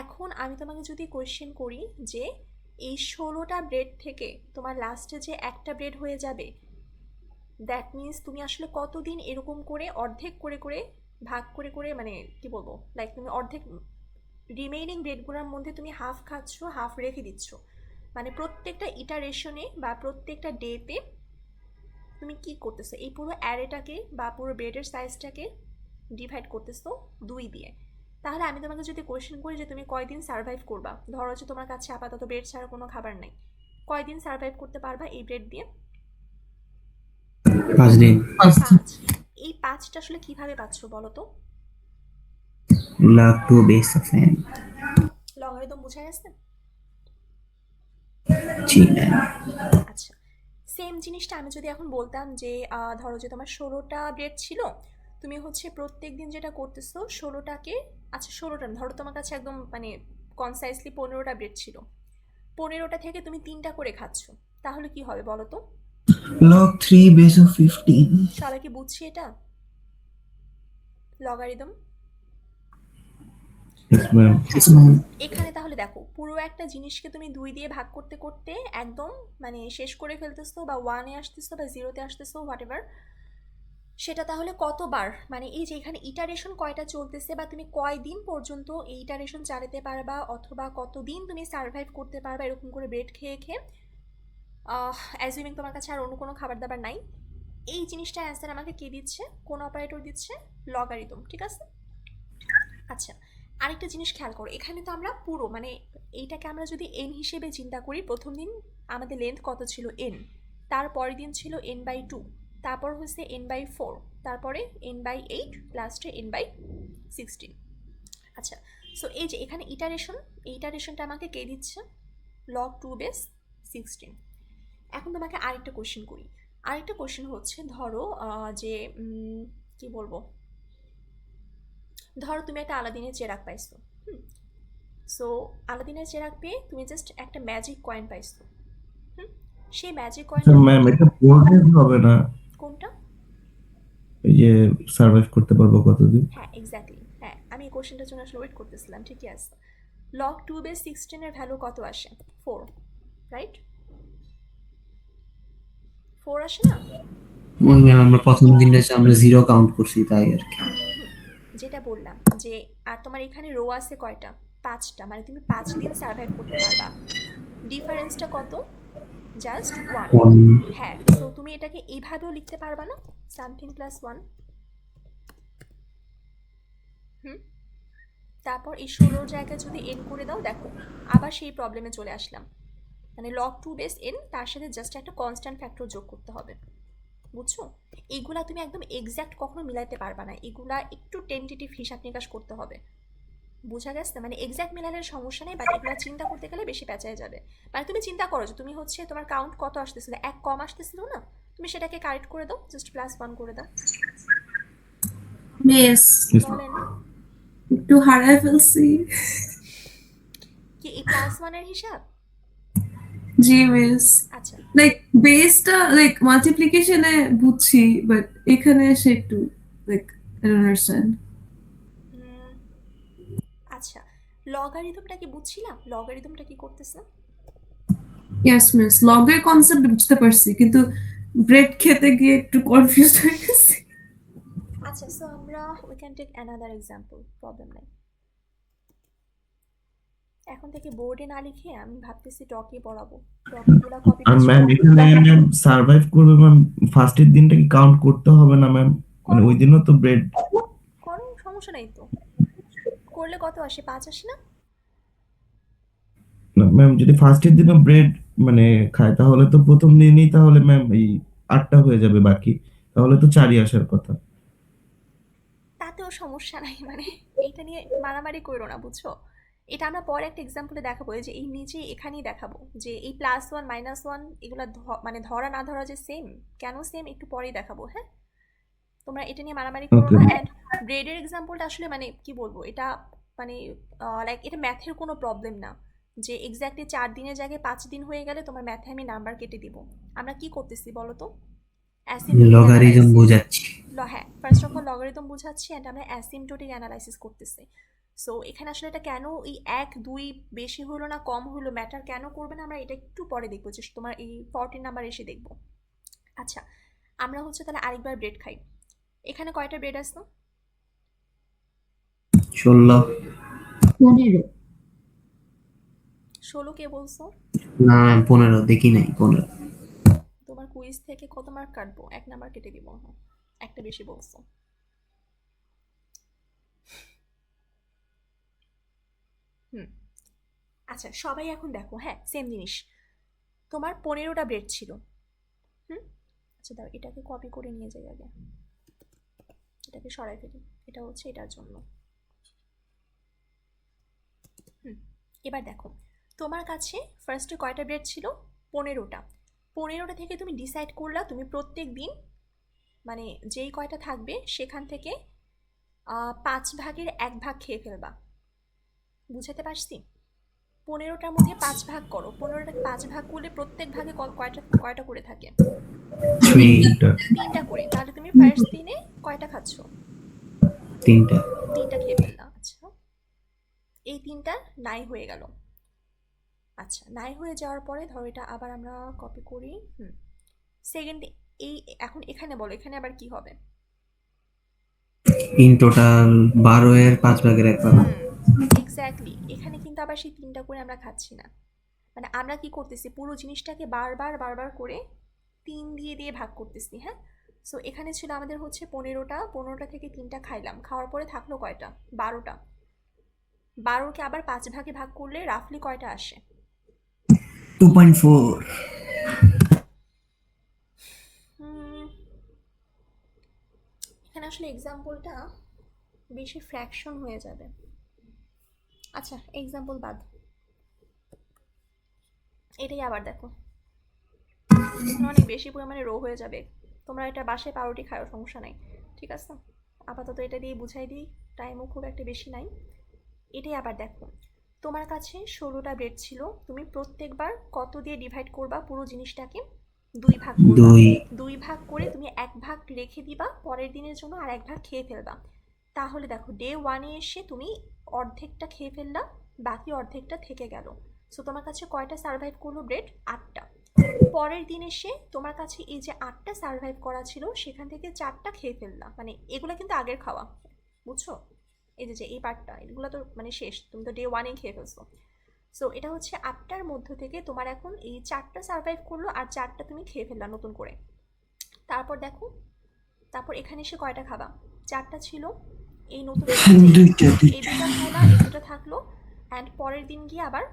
এখন আমি তোমাকে যদি কোয়েশ্চেন করি যে এই 16টা ব্রেড থেকে তোমার লাস্টে যে একটা ব্রেড হয়ে যাবে, দ্যাট মিন্স তুমি আসলে কতদিন এরকম করে অর্ধেক করে করে ভাগ করে করে, মানে কি বলবো, লাইক তুমি অর্ধেক রিমেইনিং ব্রেডগুলোর মধ্যে তুমি হাফ খাচ্ছ, হাফ রেখে দিচ্ছ। মানে প্রত্যেকটা ইটারেশনে বা প্রত্যেকটা ডেতে তুমি কি করতেছো, এই পুরো অ্যারেটাকে বা পুরো ব্রেডের সাইজটাকে ডিভাইড করতেছো 2 দিয়ে। তাহলে আমি তোমাকে যদি কোয়েশ্চেন করি যে তুমি কয়দিন সার্ভাইভ করবা, ধরো যে তোমার কাছে আপাতত ব্রেড ছাড়া কোনো খাবার নাই, কয়দিন সার্ভাইভ করতে পারবা এই ব্রেড দিয়ে? 5 দিন। 5। এই 5টা আসলে কিভাবে পাচ্ছ বলো তো? log 2 base of n logarithm বুঝা গেছে? জি ম্যাম। আচ্ছা, সেম জিনিসটা আমি যদি এখন বলতাম যে ধরো যে তোমার 16টা ব্রেড ছিল, তুমি হচ্ছে প্রত্যেক দিন যেটা করতেছো 16টাকে, আচ্ছা 16টা ধরো তোমার কাছে একদম মানে কনসাইসলি 15টা ব্রেড ছিল, 15টা থেকে তুমি 3টা করে খাচ্ছ, তাহলে কি হবে বলো তো? log 3 base of 15 সবাই কি বুঝছি এটা লগারিদম? yes ma'am এখানে তাহলে দেখো পুরো একটা জিনিসকে তুমি 2 দিয়ে ভাগ করতে করতে একদম মানে শেষ করে ফেলতেছো, বা 1-এ আসতেছো বা 0-তে আসতেছো, হোয়াট এভার, সেটা তাহলে কতবার, মানে এই যে এখানে ইটারেশন কয়টা চলতেছে বা তুমি কয়দিন পর্যন্ত এই ইটারেশন চালাতে পারবা, অথবা কতদিন তুমি সার্ভাইভ করতে পারবা এরকম করে ব্রেড খেয়ে খেয়ে, অ্যাজিউমিং তোমার কাছে আর অন্য কোনো খাবার দাবার নাই। এই জিনিসটার অ্যান্সার আমাকে কে দিচ্ছে, কোন অপারেটর দিচ্ছে? লগারিদম, ঠিক আছে? আচ্ছা, আরেকটা জিনিস খেয়াল করো, এখানে তো আমরা পুরো মানে এইটাকে আমরা যদি এন হিসেবে চিন্তা করি, প্রথম দিন আমাদের লেন্থ কত ছিল এন, তারপরের দিন ছিল n/2, তারপর হচ্ছে n/4, তারপরে n/8, লাস্টে n/16। আচ্ছা, সো এই যে এখানে ইটারেশন, এই ইটারেশনটা আমাকে কে দিচ্ছে? log 2 base 16। এখন তোমাকে আরেকটা কোশ্চেন করি, আরেকটা কোশ্চেন হচ্ছে ধরো যে কি বলবো, ধরো তুমি একটা আলাদিনের চেরাগ পাইছো, সো আলাদিনের চেরাগ পেয়ে তুমি জাস্ট একটা ম্যাজিক কয়েন পাইছো, সেই ম্যাজিক আচ্ছা কয়েনটা ম্যাম, এটা বোর্ডের হবে না? কোনটা? এই যে সার্ভাইভ করতে পারবো কতদিন? হ্যাঁ এক্স্যাক্টলি, হ্যাঁ আমি এই কোশ্চেনটার জন্য আসলে ওয়েট করতেছিলাম, ঠিকই আছে। log 2 base 16 এর ভ্যালু কত আসে? 4, রাইট? 4 আসে না? ওই ম্যাম আমরা প্রথম দিনটা আমরা 0 কাউন্ট করছি তাই আর কি। যেটা বললাম যে আর তোমার এখানে রো আছে কয়টা? 5টা, মানে তুমি 5 দিন সার্ভাইভ করতে পারবা। ডিফারেন্সটা কত? জাস্ট 1। হ্যাঁ, সো তুমি এটাকে এইভাবেও লিখতে পারবা না, সামথিং প্লাস 1। তারপর এই 16 জায়গায় যদি এন করে দাও, দেখো আবার সেই প্রবলেমে চলে আসলাম, মানে log 2 base n, তার সাথে জাস্ট একটা কনস্ট্যান্ট ফ্যাক্টর যোগ করতে হবে, বুঝছো? এইগুলা তুমি একদম এক্স্যাক্ট কখনো মিলাইতে পারবা না, এগুলা একটু টেন্টেটিভ হিসাব নিকাশ করতে হবে, বোঝা গেছে? মানে এক্স্যাক্ট মিলালের সমস্যা নেই, বাট এগুলা চিন্তা করতে গেলে বেশি পেঁচায় যাবে। মানে তুমি চিন্তা করো যে তুমি হচ্ছে তোমার কাউন্ট কত আসতেছিল, 1 কম আসতেছিল না, তুমি সেটাকে কারেক্ট করে দাও, জাস্ট +1 করে দাও। Miss Yes, ma'am. বলেন একটু হারায় ফেলছি। কি এই +1 এর হিসাব? জি মিস, আচ্ছা, লাইক বেসটা লাইক মাল্টিপ্লিকেশনে বুঝছি, বাট এখানে এসে একটু লাইক আই ডোন্ট আন্ডারস্ট্যান্ড। আচ্ছা, লগারিদমটা কি বুঝছিলাম, লগারিদমটা কি করতেছে? ইয়েস মিস, লগের কনসেপ্ট বুঝতে পারছি, কিন্তু ব্রেড খেতে গিয়ে একটু কনফিউজ হয়ে গেছি। আচ্ছা, সো আমরা we can take another example, problem নাই। এখন থেকে বোর্ডে না লিখে আমি ভাবতেছি ডকে পড়াবো, ডকুগুলো কপি আর পেস্ট ম্যাম এখানে ম্যাম সার্ভাইভ করবে ম্যাম, ফার্স্টের দিনটা কি কাউন্ট করতে হবে না ম্যাম? মানে ওই দিনও তো ব্রেড করো, সমস্যা নাই তো, করলে কত আসে? 5 আসে না? ম্যাম, যদি ফার্স্টের দিনও ব্রেড মানে খায় তাহলে তো প্রথম দিনই তাহলে ম্যাম এই 8টা হয়ে যাবে বাকি, তাহলে তো 4ই আসার কথা। তাতেও সমস্যা নাই, মানে এইটা নিয়ে মারামারি করো না, বুঝছো? এটা আমরা পরে একটা এক্সাম্পলে দেখাবো, এই যে এই নিচে এখানেই দেখাবো যে এই +1 -1 এগুলো মানে ধরা না ধরা যে সেম, কেন সেম একটু পরেই দেখাবো। হ্যাঁ, তোমরা এটা নিয়ে মারামারি করো Okay. না। অ্যান্ড ব্রেডের এক্সাম্পলটা আসলে মানে কি বলবো, এটা মানে লাইক এটা ম্যাথের কোনো প্রবলেম না যে এক্স্যাক্টলি 4 দিনের জায়গায় 5 দিন হয়ে গেলে তোমার ম্যাথে আমি নাম্বার কেটে দিব। আমরা কি করতেছি বলো তো, অ্যাসিম্পটোটিক লগারিদম অ্যানালাইসিস। বোঝাচ্ছি। হ্যাঁ, ফার্স্ট অফ অল লগারিদম বোঝাচ্ছি অ্যান্ড আমরা অ্যাসিম্পটোটিক অ্যানালাইসিস করতেছি। সো এখানে আসলে এটা কেন এই 1 2 বেশি হলো না কম হলো ম্যাটার কেন করবে না, আমরা এটা একটু পরে দেখবো, যে তোমার এই 14 নাম্বার এসে দেখবো। আচ্ছা, আমরা হচ্ছে তাহলে আরেকবার ব্রেড খাই। এখানে কয়টা ব্রেড আসতো? 16 15 16 কে বলছো? না 15 দেখি নাই 15। তোমার কুইজ থেকে কত মার্ক কাটবো? 1 নাম্বার কেটে দিব। হ্যাঁ, একটা বেশি বলছো। হুম, আচ্ছা সবাই এখন দেখো, হ্যাঁ সেম জিনিস। তোমার 15টা ব্রেড ছিল। হুম, আচ্ছা দাও এটাকে কপি করে নিয়ে যাই আগে, এটাকে সরাই ফেলি, এটা হচ্ছে এটার জন্য। হুম, এবার দেখো তোমার কাছে ফার্স্টে কয়টা ব্রেড ছিল? 15টা। 15টা থেকে তুমি ডিসাইড করলা তুমি প্রত্যেক দিন মানে যেই কয়টা থাকবে সেখান থেকে 5 ভাগের 1 ভাগ খেয়ে ফেলবা। বুঝাতে পারছি? 15টার মধ্যে 5 ভাগ করো, 15টাকে 5 ভাগ করলে প্রত্যেক ভাগে কয়টা কয়টা করে থাকে? 3 3টা করে। তাহলে তুমি ফার্স্ট দিনে কয়টা খাচ্ছ? 3টা 3টা খেয়ে ফেললা। আচ্ছা, এই 3টা নাই হয়ে গেল। আচ্ছা, নাই হয়ে যাওয়ার পরে ধরো এটা আবার আমরা কপি করি। সেকেন্ড, এই এখন এখানে বলো এখানে আবার কি হবে? ইন টোটাল 12 এর 5 ভাগের 1 ভাগ। এক্স্যাক্টলি, এখানে কিন্তু আবার সেই 3টা করে আমরা খাচ্ছি না, মানে আমরা কি করতেছি পুরো জিনিসটাকে বারবার বারবার করে 3 দিয়ে দিয়ে ভাগ করতেছি। হ্যাঁ, সো এখানে ছিল আমাদের হচ্ছে 15টা থেকে 3টা খাইলাম, খাওয়ার পরে থাকলো কয়টা? 12টা। 12কে আবার 5 ভাগে ভাগ করলে রাফলি কয়টা আসে? 2.4 এখানে আসলে এক্সাম্পলটা বেশি ফ্র্যাকশন হয়ে যাবে। আচ্ছা এক্সাম্পল বাদ, এটাই আবার দেখো, এখানে অনেক বেশি পরিমাণে রো হয়ে যাবে। তোমরা এটা বাসায় পাউরুটি খাও, সমস্যা নাই, ঠিক আছে? আপাতত এটা দিয়ে বুঝাই দিই, টাইমও খুব একটা বেশি নাই। এটাই আবার দেখো, তোমার কাছে 16টা ব্রেড ছিল, তুমি প্রত্যেকবার কত দিয়ে ডিভাইড করবা পুরো জিনিসটাকে? 2 ভাগ করবা। 2 ভাগ করে তুমি 1 ভাগ রেখে দিবা পরের দিনের জন্য আর 1 ভাগ খেয়ে ফেলবা। তাহলে দেখো ডে 1-এ এসে তুমি অর্ধেকটা খেয়ে ফেললা, বাকি অর্ধেকটা থেকে গেল। সো তোমার কাছে কয়টা সার্ভাইভ করলো ব্রেড? 8টা। পরের দিন এসে তোমার কাছে এই যে 8টা সার্ভাইভ করা ছিল সেখান থেকে 4টা খেয়ে ফেললা, মানে এগুলো কিন্তু আগের খাওয়া, বুঝছো? এই যে এই পার্টটা এগুলো তো মানে শেষ, তুমি তো ডে 1-এ খেয়ে ফেলছো। সো এটা হচ্ছে 8টার মধ্য থেকে তোমার এখন এই 4টা সার্ভাইভ করলো আর 4টা তুমি খেয়ে ফেললা নতুন করে। তারপর দেখো, তারপর এখানে এসে কয়টা খাবা? 4টা ছিল, এই নতুন এই দুটা খাইলা, এই দুটো থাকলো, অ্যান্ড পরের দিন গিয়ে আবার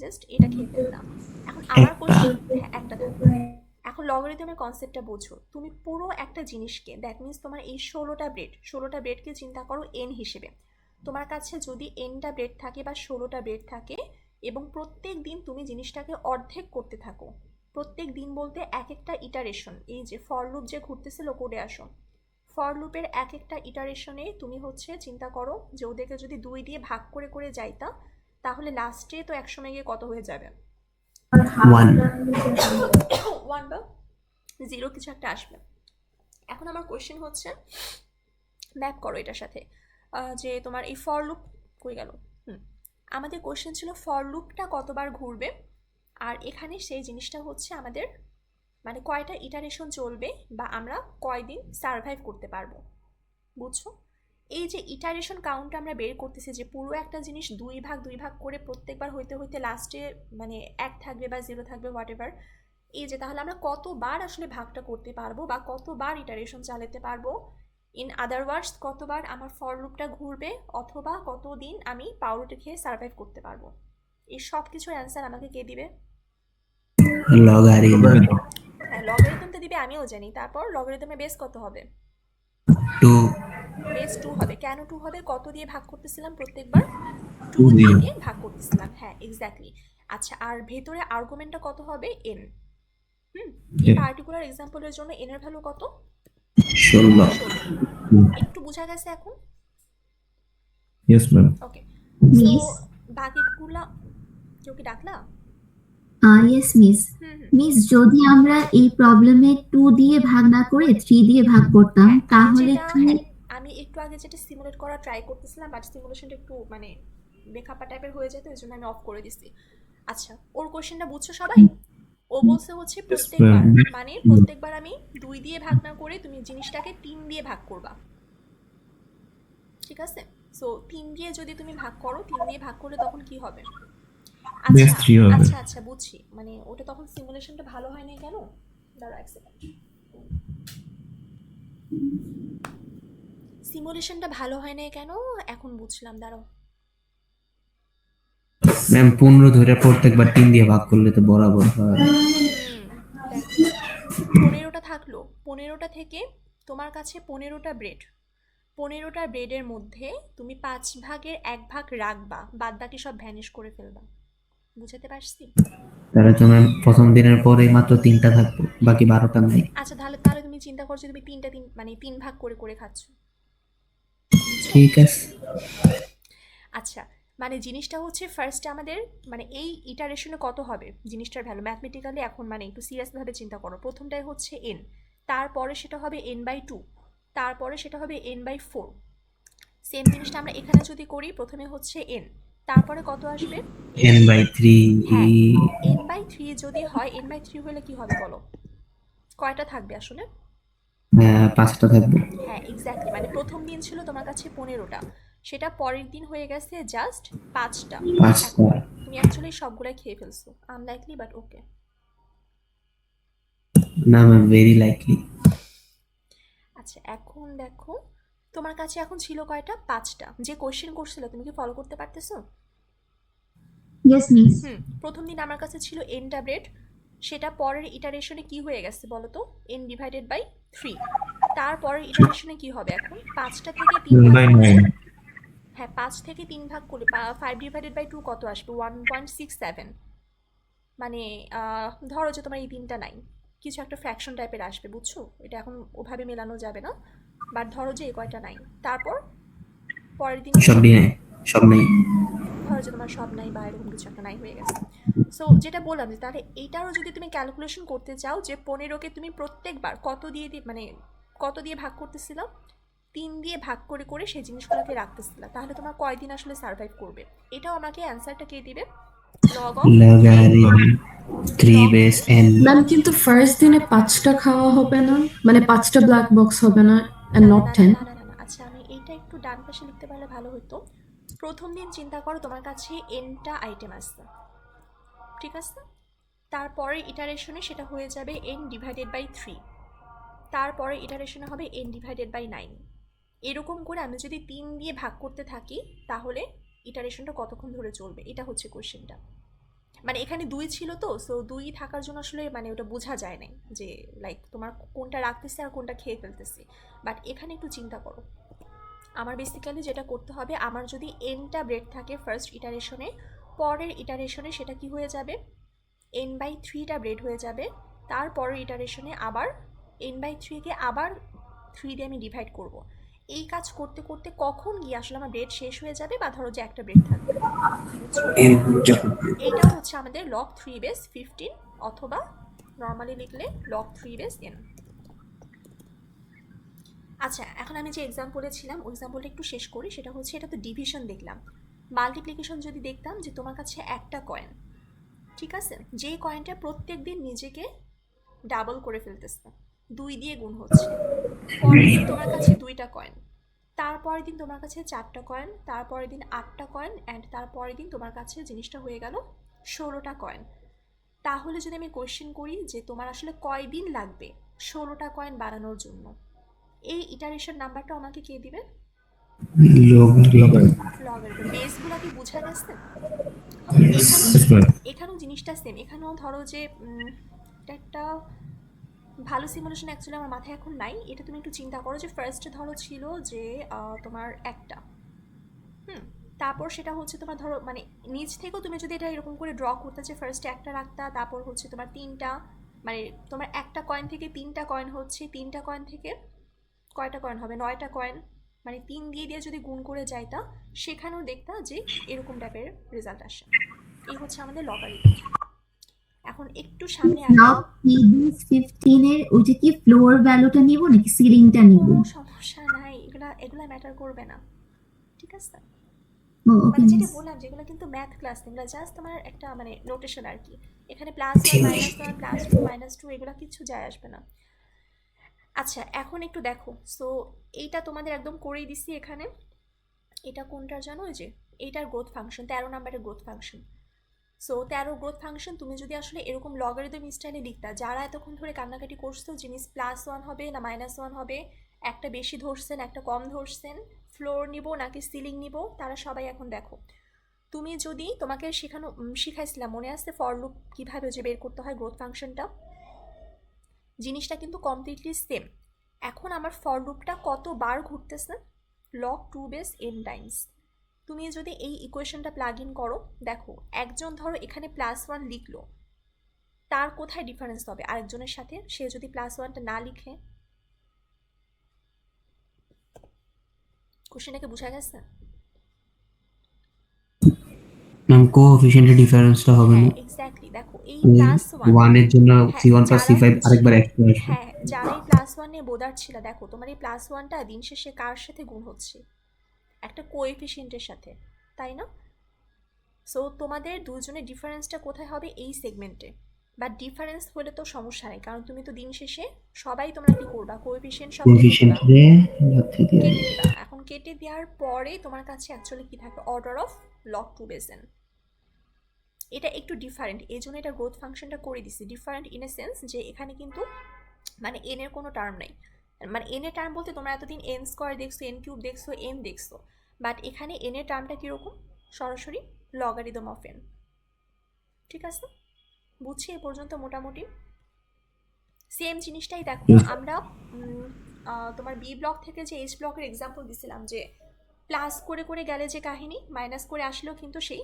জাস্ট এটা খেয়ে ফেললাম। এখন আবার কোশ্চেন, হ্যাঁ একটা থাকলো। এখন লগারিদমের কনসেপ্টটা বোঝো, তুমি পুরো একটা জিনিসকে, দ্যাট মিনস তোমার এই 16টা ব্রেডকে চিন্তা করো এন হিসেবে। তোমার কাছে যদি এনটা ব্রেড থাকে বা 16টা ব্রেড থাকে এবং প্রত্যেক দিন তুমি জিনিসটাকে অর্ধেক করতে থাকো, প্রত্যেক দিন বলতে এক একটা ইটারেশন, এই যে ফর লুপ যে ঘুরতেছিল কোডে আসো, ফর লুপের এক একটা ইটারেশনে তুমি হচ্ছে চিন্তা করো যে ওদেরকে যদি 2 দিয়ে ভাগ করে করে যাইতা তাহলে লাস্টে তো একসময় গিয়ে কত হয়ে যাবে? 1 1 বা 0 কিছু একটা আসবে। এখন আমার কোয়েশ্চেন হচ্ছে ম্যাপ করো এটার সাথে, যে তোমার এই ফর লুপ কই গেল? আমাদের কোয়েশ্চেন ছিল ফর লুপটা কতবার ঘুরবে, আর এখানে সেই জিনিসটা হচ্ছে আমাদের মানে কয়টা ইটারেশন চলবে বা আমরা কয়দিন সার্ভাইভ করতে পারবো, বুঝছো? এই যে ইটারেশন কাউন্ট আমরা বের করতেছি, যে পুরো একটা জিনিস 2 ভাগ করে প্রত্যেকবার হইতে হইতে লাস্টে মানে 1 থাকবে বা 0 থাকবে হোয়াট এভার, এই যে তাহলে আমরা কতবার আসলে ভাগটা করতে পারবো বা কতবার ইটারেশন চালাতে পারবো, ইন আদার ওয়ার্ডস কতবার আমার ফর লুপটা ঘুরবে, অথবা কতদিন আমি পাউরুটি খেয়ে সার্ভাইভ করতে পারবো। এই সব কিছুর অ্যান্সার আমাকে কে দিবে? লগারিদম হ্যাঁ লগারিদমটা দিবে, আমিও জানি। তারপর লগারিদমে বেস কত হবে? 2 বেস 2 হবে। কেন 2 হবে? কত দিয়ে ভাগ করতেছিলাম প্রত্যেকবার? 2 2 দিয়ে। দিয়ে ভাগ করতেছিলাম। হ্যাঁ, এক্স্যাক্টলি। আচ্ছা, আর ভেতরে আর্গুমেন্টটা কত হবে? n। এই Yeah. পার্টিকুলার এক্সাম্পলের জন্য n এর ভ্যালু কত? 16 16। একটু বোঝা গেছে এখন? Yes, ma'am. ওকে। সো মিস বাকিগুলা কেউ কি ডাকলা? ইয়েস মিস হুম হুম। মিস যদি আমরা এই প্রবলেমে 2 দিয়ে ভাগ না করে 3 দিয়ে ভাগ করতাম হ্যাঁ, আমি তাহলে যেটা কি আমি একটু আগে যেটা সিমুলেট করা ট্রাই করতেছিলাম, বাট সিমুলেশনটা একটু মানে বেখাপ্পা টাইপের হয়ে যেত, এই জন্য আমি অফ করে দিছি। আচ্ছা, ওর কোশ্চেনটা বুঝছো সবাই? ও বলছে হচ্ছে প্রত্যেকবার, মানে প্রত্যেকবার আমি 2 দিয়ে ভাগ না করে তুমি জিনিসটাকে 3 দিয়ে ভাগ করবা। ঠিক আছে? সো 3 দিয়ে যদি তুমি ভাগ করো, 3 দিয়ে ভাগ করলে তখন কি হবে? Base আচ্ছা 3 হবে। আচ্ছা আচ্ছা, বুঝছি। মানে ওটা তখন সিমুলেশনটা ভালো হয় না কেন? দাঁড়াও এক সেকেন্ড। সিমুলেশনটা ভালো হয় না কেন এখন বুঝলাম, দাঁড়াও। ম্যাম 15 ধরে প্রত্যেকবার 3 দিয়ে ভাগ করলে তো বরাবর হয়। দেখো, 15টা থাকলো, 15টা থেকে তোমার কাছে 15টা ব্রেড, 15টা ব্রেডের মধ্যে তুমি 5 ভাগের 1 ভাগ রাখবা, বাদ বাকি সব ভ্যানিশ করে ফেলবা। বুঝাতে পারছি? তাহলে তো ম্যাম প্রথম দিনের পরে মাত্র 3টা থাকবে, বাকি 12টা নাই। আচ্ছা, তাহলে তাহলে তুমি চিন্তা করছো তুমি মানে 3 ভাগ করে করে খাচ্ছ। ঠিক আছে। আচ্ছা, মানে জিনিসটা হচ্ছে ফার্স্টে আমাদের মানে এই ইটারেশনে কত হবে জিনিসটার ভ্যালু ম্যাথমেটিক্যালি, এখন মানে একটু সিরিয়াসভাবে চিন্তা করো। প্রথমটাই হচ্ছে n, তারপরে সেটা হবে n/2, তারপরে সেটা হবে n/4। সেম জিনিসটা আমরা এখানে যদি করি, প্রথমে হচ্ছে n, তারপরে কত আসবে? n/3 হ্যাঁ, n/3 যদি হয়, n/3 হলে কি হবে বলো? কয়টা থাকবে আসলে? 5টা থাকবে। হ্যাঁ, এক্স্যাক্টলি। মানে প্রথম দিন ছিল তোমার কাছে 15টা, সেটা পরের দিন হয়ে গেছে জাস্ট 5টা। 5টা তুমি অ্যাকচুয়ালি সবগুলাই খেয়ে ফেলছো, আনলাইকলি বাট ওকে। না ম্যাম, ভেরি লাইকলি। আচ্ছা, এখন দেখো তোমার কাছে এখন ছিল কয়টা? 5টা। যে কোশ্চেন করছিল তুমি কি ফলো করতে পারতেছো? ইয়েস মিস প্রথম দিন আমার কাছে ছিল nটা ব্রেড, সেটা পরের ইটারেশনে কি হয়ে গেছে বলো তো? n/3। তারপরের ইটারেশনে কি হবে এখন? 5টা থেকে 3 ভাগ by করলে, 9 হ্যাঁ 5 থেকে 3 ভাগ করলে 5/2 কত আসবে? 1.67। মানে ধরো যে তোমার এই 3টা নাই, কিছু একটা ফ্র্যাকশন টাইপের আসবে, বুঝছো? এটা এখন ওভাবে মেলানো যাবে না, বাট ধরো যে এই কয়টা নাই। তারপর পরের দিন সব নাই, সব নাই। ধরো যে তোমার সব নাই বা এরকম কিছু একটা নাই হয়ে গেছে। সো যেটা বললাম যে তাহলে এইটারও যদি তুমি ক্যালকুলেশন করতে চাও যে 15কে তুমি প্রত্যেকবার কত দিয়ে মানে কত দিয়ে ভাগ করতেছিলাম, 3 দিয়ে ভাগ করে করে সেই জিনিসগুলোকে রাখতেছিলাম, তাহলে তোমার কয়দিন আসলে সার্ভাইভ করবে? এটাও আমাকে অ্যান্সারটা কে দিবে? Log of logarithm 3 base n। Ma'am কিন্তু ফার্স্ট দিনে 5টা খাওয়া হবে না, মানে 5টা ব্ল্যাক বক্স হবে না এন্ড নট 10? আচ্ছা, আমি এইটা একটু ডান পাশে লিখতে পারলে ভালো হতো। প্রথম দিন চিন্তা করো তোমার কাছে nটা আইটেম আসছে, ঠিক আছে? তারপরে ইটারেশনে সেটা হয়ে যাবে n/3, তারপরে ইটারেশনে হবে n/9। এরকম করে আমি যদি 3 দিয়ে ভাগ করতে থাকি তাহলে ইটারেশনটা কতক্ষণ ধরে চলবে, এটা হচ্ছে কোশ্চেনটা। মানে এখানে 2 ছিল তো, সো 2 থাকার জন্য আসলে মানে ওটা বোঝা যায় নাই যে লাইক তোমার কোনটা রাখতেছে আর কোনটা খেয়ে ফেলতেছে। বাট এখানে একটু চিন্তা করো, আমার বেসিক্যালি যেটা করতে হবে, আমার যদি nটা ব্রেড থাকে ফার্স্ট ইটারেশনে, পরের ইটারেশনে সেটা কি হয়ে যাবে? n/3টা ব্রেড হয়ে যাবে। তারপরের ইটারেশনে আবার n/3কে আবার 3 দিয়ে আমি ডিভাইড করব। এই কাজ করতে করতে কখন গিয়ে আসলে আমার ব্রেড শেষ হয়ে যাবে, বা ধরো যে একটা ব্রেড থাকবে, বুঝছো? এইটা হচ্ছে আমাদের log 3 বেস 15, অথবা নর্মালি লিখলে log 3 বেস n। আচ্ছা, এখন আমি যে এক্সাম্পলে ছিলাম ওই এক্সাম্পলটা একটু শেষ করি। সেটা হচ্ছে, এটা তো ডিভিশন দেখলাম, মাল্টিপ্লিকেশন যদি দেখতাম যে তোমার কাছে একটা কয়েন, ঠিক আছে, যে কয়েনটা প্রত্যেক দিন নিজেকে ডাবল করে ফেলতেছে, 2 দিয়ে গুণ হচ্ছে। পরের দিন তোমার কাছে 2টা কয়েন, তারপরের দিন তোমার কাছে 4টা কয়েন, তারপরের দিন 8টা কয়েন, অ্যান্ড তারপরের দিন তোমার কাছে জিনিসটা হয়ে গেল 16টা কয়েন। তাহলে যদি আমি কোয়েশ্চেন করি যে তোমার আসলে কয় দিন লাগবে 16টা কয়েন বানানোর জন্য, এই ইটারেশন নাম্বারটা আমাকে কে দিবে? লগারিদম। বেসগুলো কি বোঝা গেছে? এখানেও জিনিসটা সেম। এখানেও ধরো যে এটা একটা ভালো সিমুলেশন অ্যাকচুয়ালি আমার মাথায় এখন নাই। এটা তুমি একটু চিন্তা করো যে ফার্স্টে ধরো ছিল যে তোমার একটা, তারপর সেটা হচ্ছে তোমার ধরো মানে নিচ থেকেও তুমি যদি এটা এরকম করে ড্র করতে যে ফার্স্টে একটা রাখতা, তারপর হচ্ছে তোমার তিনটা, মানে তোমার একটা কয়েন থেকে তিনটা কয়েন হচ্ছে, তিনটা কয়েন থেকে কয়টা কয়েন হবে, 9টা কয়েন, মানে 3 দিয়ে দিয়ে যদি গুণ করে যাইতা সেখানেও দেখতা যে এরকম টাইপের রেজাল্ট আসে। এই হচ্ছে আমাদের লগারিদম। এখন একটু সামনে লগ 3-15 এর ওইটা কি ফ্লোর ভ্যালুটা নিব নাকি সিলিংটা নিব? কোনো সমস্যা নাই, এগুলা ম্যাটার করবে না, ঠিক আছে? ওকে মানে যেটা মিস। বললাম যেগুলো কিন্তু ম্যাথ ক্লাস, এগুলো জাস্ট তোমার একটা মানে নোটেশন আর কি। এখানে +1 -1 +2 -2 এগুলো কিছু যায় আসবে না। আচ্ছা এখন একটু দেখো, সো এইটা তোমাদের একদম করেই দিছি এখানে। এটা কোনটার জানো, ওই যে এইটার গ্রোথ ফাংশন, 13 নাম্বারের growth function. So 13 growth function তুমি যদি আসলে এরকম লগারিদম স্টাইলে লিখতা, যারা এতক্ষণ ধরে কান্নাকাটি করছো জিনিস +1 হবে না -1 হবে, একটা বেশি ধরছেন একটা কম ধরছেন, ফ্লোর নিব নাকি সিলিং নিব, তারা সবাই এখন দেখো। তুমি যদি তোমাকে শিখাইছিলাম মনে আছে ফর লুপ কীভাবে যে বের করতে হয় গ্রোথ ফাংশনটা, জিনিসটা কিন্তু কমপ্লিটলি সেম। এখন আমার ফর লুপটা কতবার ঘুরতেছে, log 2 বেস n টাইমস। তুমি যদি এই ইকুয়েশনটা প্লাগ ইন করো, দেখো একজন ধরো এখানে +1 লিখলো, তার কোথায় ডিফারেন্স হবে আরেকজনের সাথে, সে যদি +1টা না লিখে? কোশ্চেনটাকে বোঝা গেছে? ম্যাম কোএফিসিয়েন্টের ডিফারেন্সটা হবে হ্যাঁ না? এক্স্যাক্টলি, দেখো এই ওই +1, 1 এর জন্য হ্যাঁ c1 + যারা c5 আরেকবার এক্সট্রা আসবে। হ্যাঁ যারা এই +1 নিয়ে বোদার ছিল, দেখো তোমার এই +1টা দিন শেষে কার সাথে গুণ হচ্ছে, একটা কোএফিসিয়েন্টের সাথে, তাই না? সো তোমাদের দুজনের ডিফারেন্সটা কোথায় হবে, এই সেগমেন্টে। বাট ডিফারেন্স হলে তো সমস্যা নেই, কারণ তুমি তো দিন শেষে সবাই তোমরা কি করবা, কোএফিসিয়েন্ট সব কেটে দিবা, কোএফিসিয়েন্টে হচ্ছে দিয়ে কেটে দিবা। এখন কেটে দেওয়ার পরে তোমার কাছে অ্যাকচুয়ালি কি থাকবে, order of log 2 base n। এটা একটু ডিফারেন্ট, এই জন্য এটা গ্রোথ ফাংশনটা করে দিছি ডিফারেন্ট ইন এ সেন্স যে এখানে কিন্তু মানে এন এর কোনো টার্ম নেই। মানে এন এর টার্ম বলতে তোমরা এতদিন n স্কোয়ার দেখছো, n কিউব দেখছো, n দেখছো, বাট এখানে n এর টার্মটা কীরকম, সরাসরি লগারিদম অফ n। ঠিক আছে, বুঝছি এ পর্যন্ত মোটামুটি? সেম জিনিসটাই দেখো আমরা তোমার বি ব্লক থেকে যে এইচ ব্লকের এক্সাম্পল দিছিলাম, যে প্লাস করে করে গেলে যে কাহিনী, মাইনাস করে আসলেও কিন্তু সেই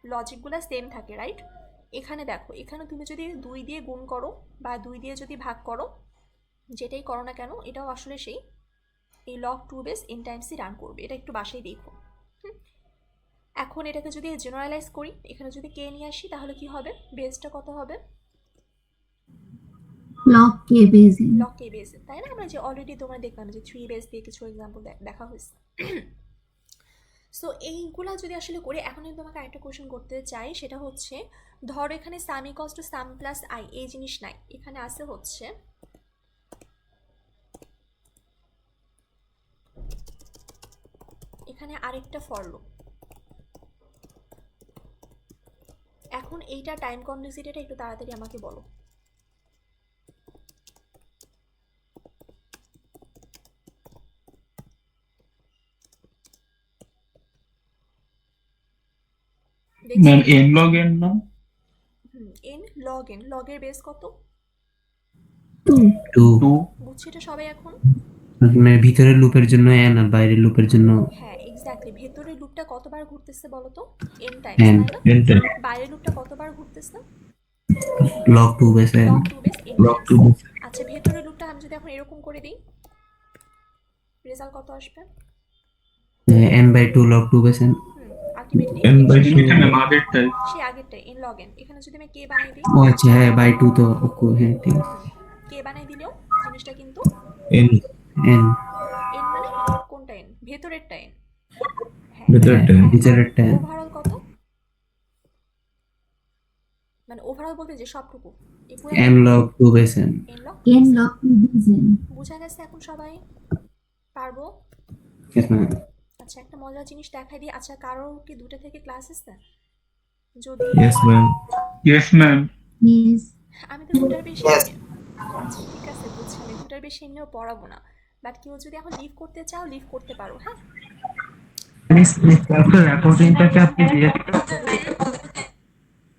লজিকগুলো সেম থাকে, রাইট? এখানে দেখো, এখানে তুমি যদি 2 দিয়ে গুণ করো বা 2 দিয়ে যদি ভাগ করো, যেটাই করো না কেন এটাও আসলে সেই এই log 2 বেস n টাইমসই রান করবে। এটা একটু বাসায় দেখো। এখন এটাকে যদি জেনারেলাইজ করি, এখানে যদি কে নিয়ে আসি তাহলে কি হবে, বেসটা কত হবে, লগ কে base n। log k base, তাই না? আমরা যে অলরেডি তোমরা দেখলাম যে 3 বেস দিয়ে কিছু এক্সাম্পল দেখা হয়েছে। সো এইগুলা যদি আসলে করি, এখন আমি তোমাকে আরেকটা কোয়েশ্চেন করতে চাই, সেটা হচ্ছে ধরো এখানে sum equals to sum plus i, এই জিনিস নাই, এখানে আছে হচ্ছে এখানে আরেকটা ফর লুপ। এখন এইটা টাইম কমপ্লেক্সিটিটা একটু তাড়াতাড়ি আমাকে বলো। ম্যাম n log n না, n log n, লগের বেস কত, 2 2। বুঝছি এটা সবাই এখন? মানে ভিতরের লুপের জন্য n আর বাইরের লুপের জন্য হ্যাঁ এক্স্যাক্টলি, ভেতরের লুপটা কতবার ঘুরতেছে বলো তো, n n। টাইমস, তাই না? n টাইম বাইরের লুপটা কতবার ঘুরতেছে, log 2 base n। log 2 base n log Times. 2 আচ্ছা ভেতরের লুপটা আমি যদি এখন এরকম করে দিই, রেজাল্ট কত আসবে? n/2 log 2 base n। Ultimately n/2 এটা ম্যাম আগেরটাই। সেই আগেরটাই n log n। এখানে যদি আমি কে বানাই দিই, ও আচ্ছা হ্যাঁ বাই 2 তো হ্যাঁ ঠিক কে বানাই দিলেও জিনিসটা কিন্তু n n n মানে কোনটা n, ভেতরেরটা n, হ্যাঁ ভেতরেরটা n। ভিতরেরটা n। ওভারঅল কত, মানে ওভারঅল বলতে যে সবটুকু এই পুরো n log 2 base n। n log n log 2 base n। বোঝা গেছে এখন সবাই? পারবো? Yes, ma'am. আচ্ছা একটা মজার জিনিস দেখাই দিই। আচ্ছা কারোর কি 2টা থেকে ক্লাস আছে? যদি yes ma'am yes ma'am. Yes. আমি তো 2টার বেশি আচ্ছা ঠিক আছে বুঝছি, আমি 2টার বেশি এমনিও পড়াবো না, বাট কেউ যদি এখন লিভ করতে চাও লিভ করতে পারো। হ্যাঁ মিস ক্লাসের রেকর্ডিংটাকে আপনি দিয়ে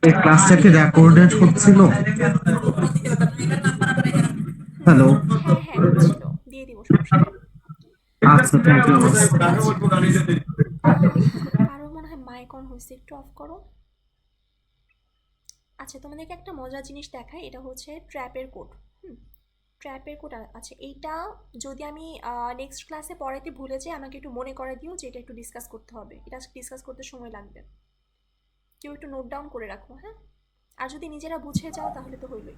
এই ক্লাসটা কি রেকর্ডেড হচ্ছিল? হ্যালো। হ্যাঁ হ্যাঁ হচ্ছিল, দিয়ে দিব, সমস্যা নেই। আচ্ছা, থ্যাংক ইউ। কারো মনে হয় মাইক অন হয়েছে, একটু অফ করো। আচ্ছা, তোমাদেরকে একটা মজার জিনিস দেখাই, এটা হচ্ছে ট্র্যাপের কোড। ট্র্যাপের কোড আছে এইটা। যদি আমি নেক্সট ক্লাসে পড়াতে ভুলে যাই, আমাকে একটু মনে করে দিও যে এটা একটু ডিসকাস করতে হবে, এটা ডিসকাস করতে সময় লাগবে। কেউ একটু নোট ডাউন করে রাখো, হ্যাঁ। আর যদি নিজেরা বুঝে যাও তাহলে তো হইলই,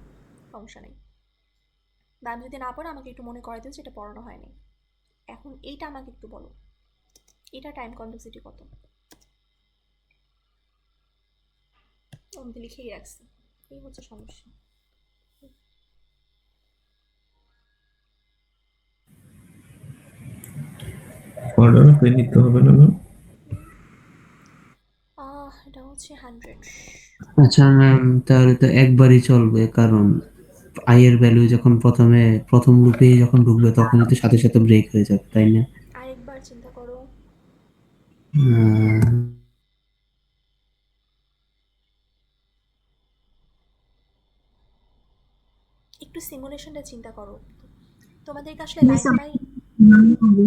সমস্যা নেই। বা আমি যদি না পড়ো আমাকে একটু মনে করে দিও যে এটা পড়ানো হয়নি। এখন এইটা আমাকে একটু বলো, এটা টাইম কমপ্লেক্সিটি কত? আমি তো লিখেই রাখছি, এই হচ্ছে সমস্যা। অর্ডার অফ নিতে হবে না ম্যাম? এটা হচ্ছে 100। আচ্ছা ম্যাম, তাহলে তো একবারই চলবে, কারণ আই এর ভ্যালু যখন প্রথম লুপে যখন ঢুকবে তখনই তো সাথে সাথে ব্রেক হয়ে যাবে, তাই না? আরেকবার চিন্তা করো। উম, একটু সিমুলেশনটা চিন্তা করো। তোমাদেরকে আসলে মিস লাইন বাই হবে,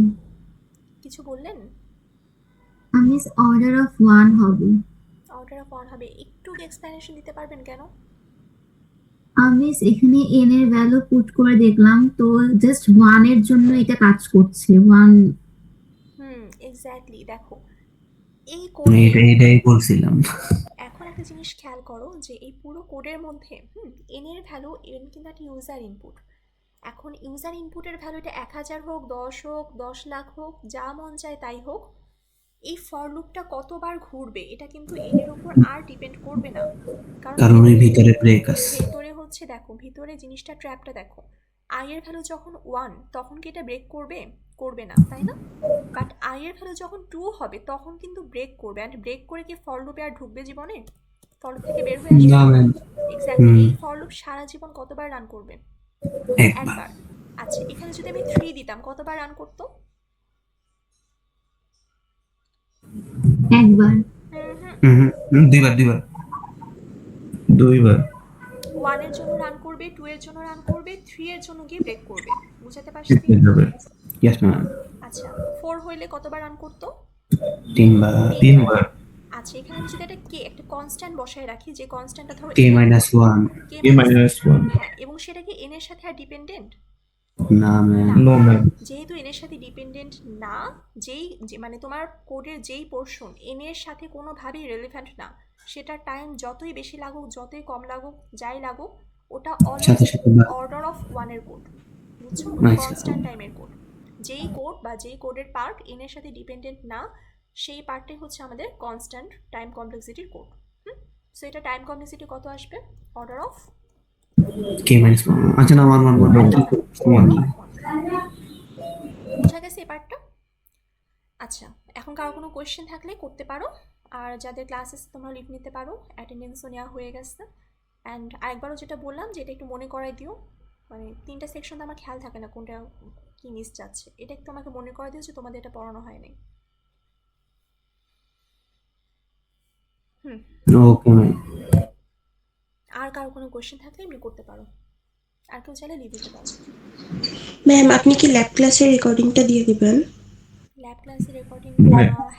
কিছু বললেন। মিস অর্ডার অফ 1 হবে। অর্ডার অফ অন হবে, একটু এক্সপ্লেনেশন দিতে পারবেন কেন? মিস এখানে এন এর ভ্যালু পুট করে দেখলাম তো জাস্ট 1 এর জন্য এটা কাজ করছে 1। এক্স্যাক্টলি, দেখো এই কোডে এটাই বলছিলাম। এখন একটা জিনিস খেয়াল করো যে এই পুরো কোডের মধ্যে এন এর ভ্যালু, এন কিন্তু একটা ইউজার ইনপুট। এখন ইউজার ইনপুটের ভ্যালুটা 1000 হোক, 10 হোক, 10 লাখ হোক, যা মন চায় তাই হোক, এই ফর লুপটা কতবার ঘুরবে এটা কিন্তু এন এর উপর আর ডিপেন্ড করবে না। কারণ কারণ ওই ভিতরে ব্রেক আছে। ভেতরে হচ্ছে, দেখো ভিতরে জিনিসটা, ট্র্যাপটা দেখো, আই এর ভ্যালু যখন 1 তখন কি এটা ব্রেক করবে? করবে না, তাই না? বাট আই এর ভ্যালু যখন 2 হবে তখন কিন্তু ব্রেক করবে। অ্যান্ড ব্রেক করে কি ফর লুপে আর ঢুকবে জীবনে? ফর লুপ থেকে বের হয়ে আসবে না না। ম্যাম। এক্স্যাক্টলি, এই ফর লুপ সারা জীবন কতবার রান করবে? একবার। একবার। আচ্ছা, এখানে যদি আমি 3 দিতাম কতবার রান করতো? একবার। দুইবার। 2বার। 1 এর জন্য রান করবে, 2 এর জন্য রান করবে, 3 এর জন্য গিয়ে ব্রেক করবে। বুঝাতে পারছি? হয়ে যাবে। Yes ma'am. আচ্ছা, 4 হইলে কতবার রান করতো? 3বার। 3বার। আচ্ছা, এখানে আমি যদি একটা কনস্ট্যান্ট বসায় রাখি, যে কনস্ট্যান্টটা ধরো কে মাইনাস ওয়ান। a minus 1। হ্যাঁ, এবং সেটা কি এন এর সাথে আর ডিপেন্ডেন্ট? না ম্যাম। No ma'am. যেহেতু এন এর সাথে ডিপেন্ডেন্ট না, মানে তোমার কোডের যেই পোর্শন এন এর সাথে কোনোভাবেই রেলেভেন্ট না, সেটার টাইম যতই বেশি লাগুক, যতই কম লাগুক, যাই লাগুক, ওটা সাথে অলওয়েজ সাথে অর্ডার অফ 1 এর কোড। বুঝছো? আচ্ছা। কনস্ট্যান্ট টাইমের কোড। যেই কোড বা যেই কোডের পার্ট এন এর সাথে ডিপেন্ডেন্ট না, সেই পার্টটাই হচ্ছে আমাদের কনস্ট্যান্ট টাইম কমপ্লেক্সিটির কোড। সো এটা টাইম কমপ্লেক্সিটি কত আসবে? Order of K minus one. আচ্ছা না, ওয়ান ওয়ান ওয়ান। বোঝা গেছে এই পার্টটা? আচ্ছা, এখন কারো কোনো কোয়েশ্চেন থাকলে করতে পারো। আর যাদের ক্লাসেস তোমরা লিভ নিতে পারো, অ্যাটেন্ডেন্সও নেওয়া হয়ে গেছে। অ্যান্ড আরেকবারও যেটা বললাম যে এটা একটু মনে করাই দিও, মানে 3টা সেকশন তো আমার খেয়াল থাকে না কোনটা কি মিস যাচ্ছে, এটা একটু আমাকে মনে করে দিও যে তোমাদের এটা পড়ানো হয়নি। Okay ma'am. আর কারো কোনো কোয়েশ্চেন থাকলে এমনি করতে পারো, আর কেউ চাইলে লিভ দিতে পারো। ম্যাম আপনি কি ল্যাব ক্লাসের রেকর্ডিংটা দিয়ে দিবেন? ল্যাব ক্লাসের রেকর্ডিং?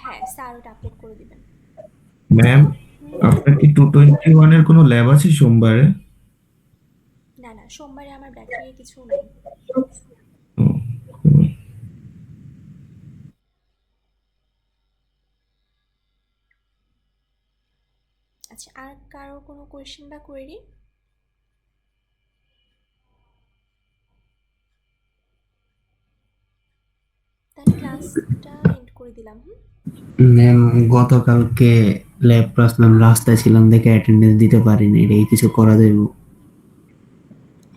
হ্যাঁ স্যার, ওটা আপলোড করে দিবেন। ম্যাম, আপনার কি 221 এর কোনো ল্যাব আছে সোমবারে? না না, সোমবারে আমার ব্যাটারি কিছু নেই। ও, আচ্ছা, আর কারো কোনো কোয়েশ্চেন বা কোয়েরি? তাহলে ক্লাসটা এন্ড করে দিলাম। ম্যাম, গতকালকে ল্যাব ক্লাস ম্যাম রাস্তায় ছিলাম দেখে অ্যাটেন্ডেন্স দিতে পারিনি, এটাই কিছু করা যাবে?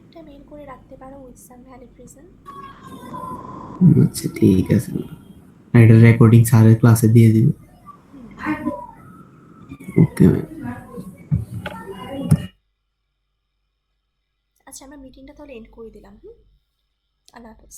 একটা মেল করে রাখতে পারো উইথ সাম ভ্যালিড রিজন। আচ্ছা ঠিক আছে ম্যাম, এটা রেকর্ডিং স্যারের ক্লাসে দিয়ে দিব। Okay ma'am. আচ্ছা, আমরা মিটিংটা তাহলে এন্ড করে দিলাম। আল্লাহ হাফেজ।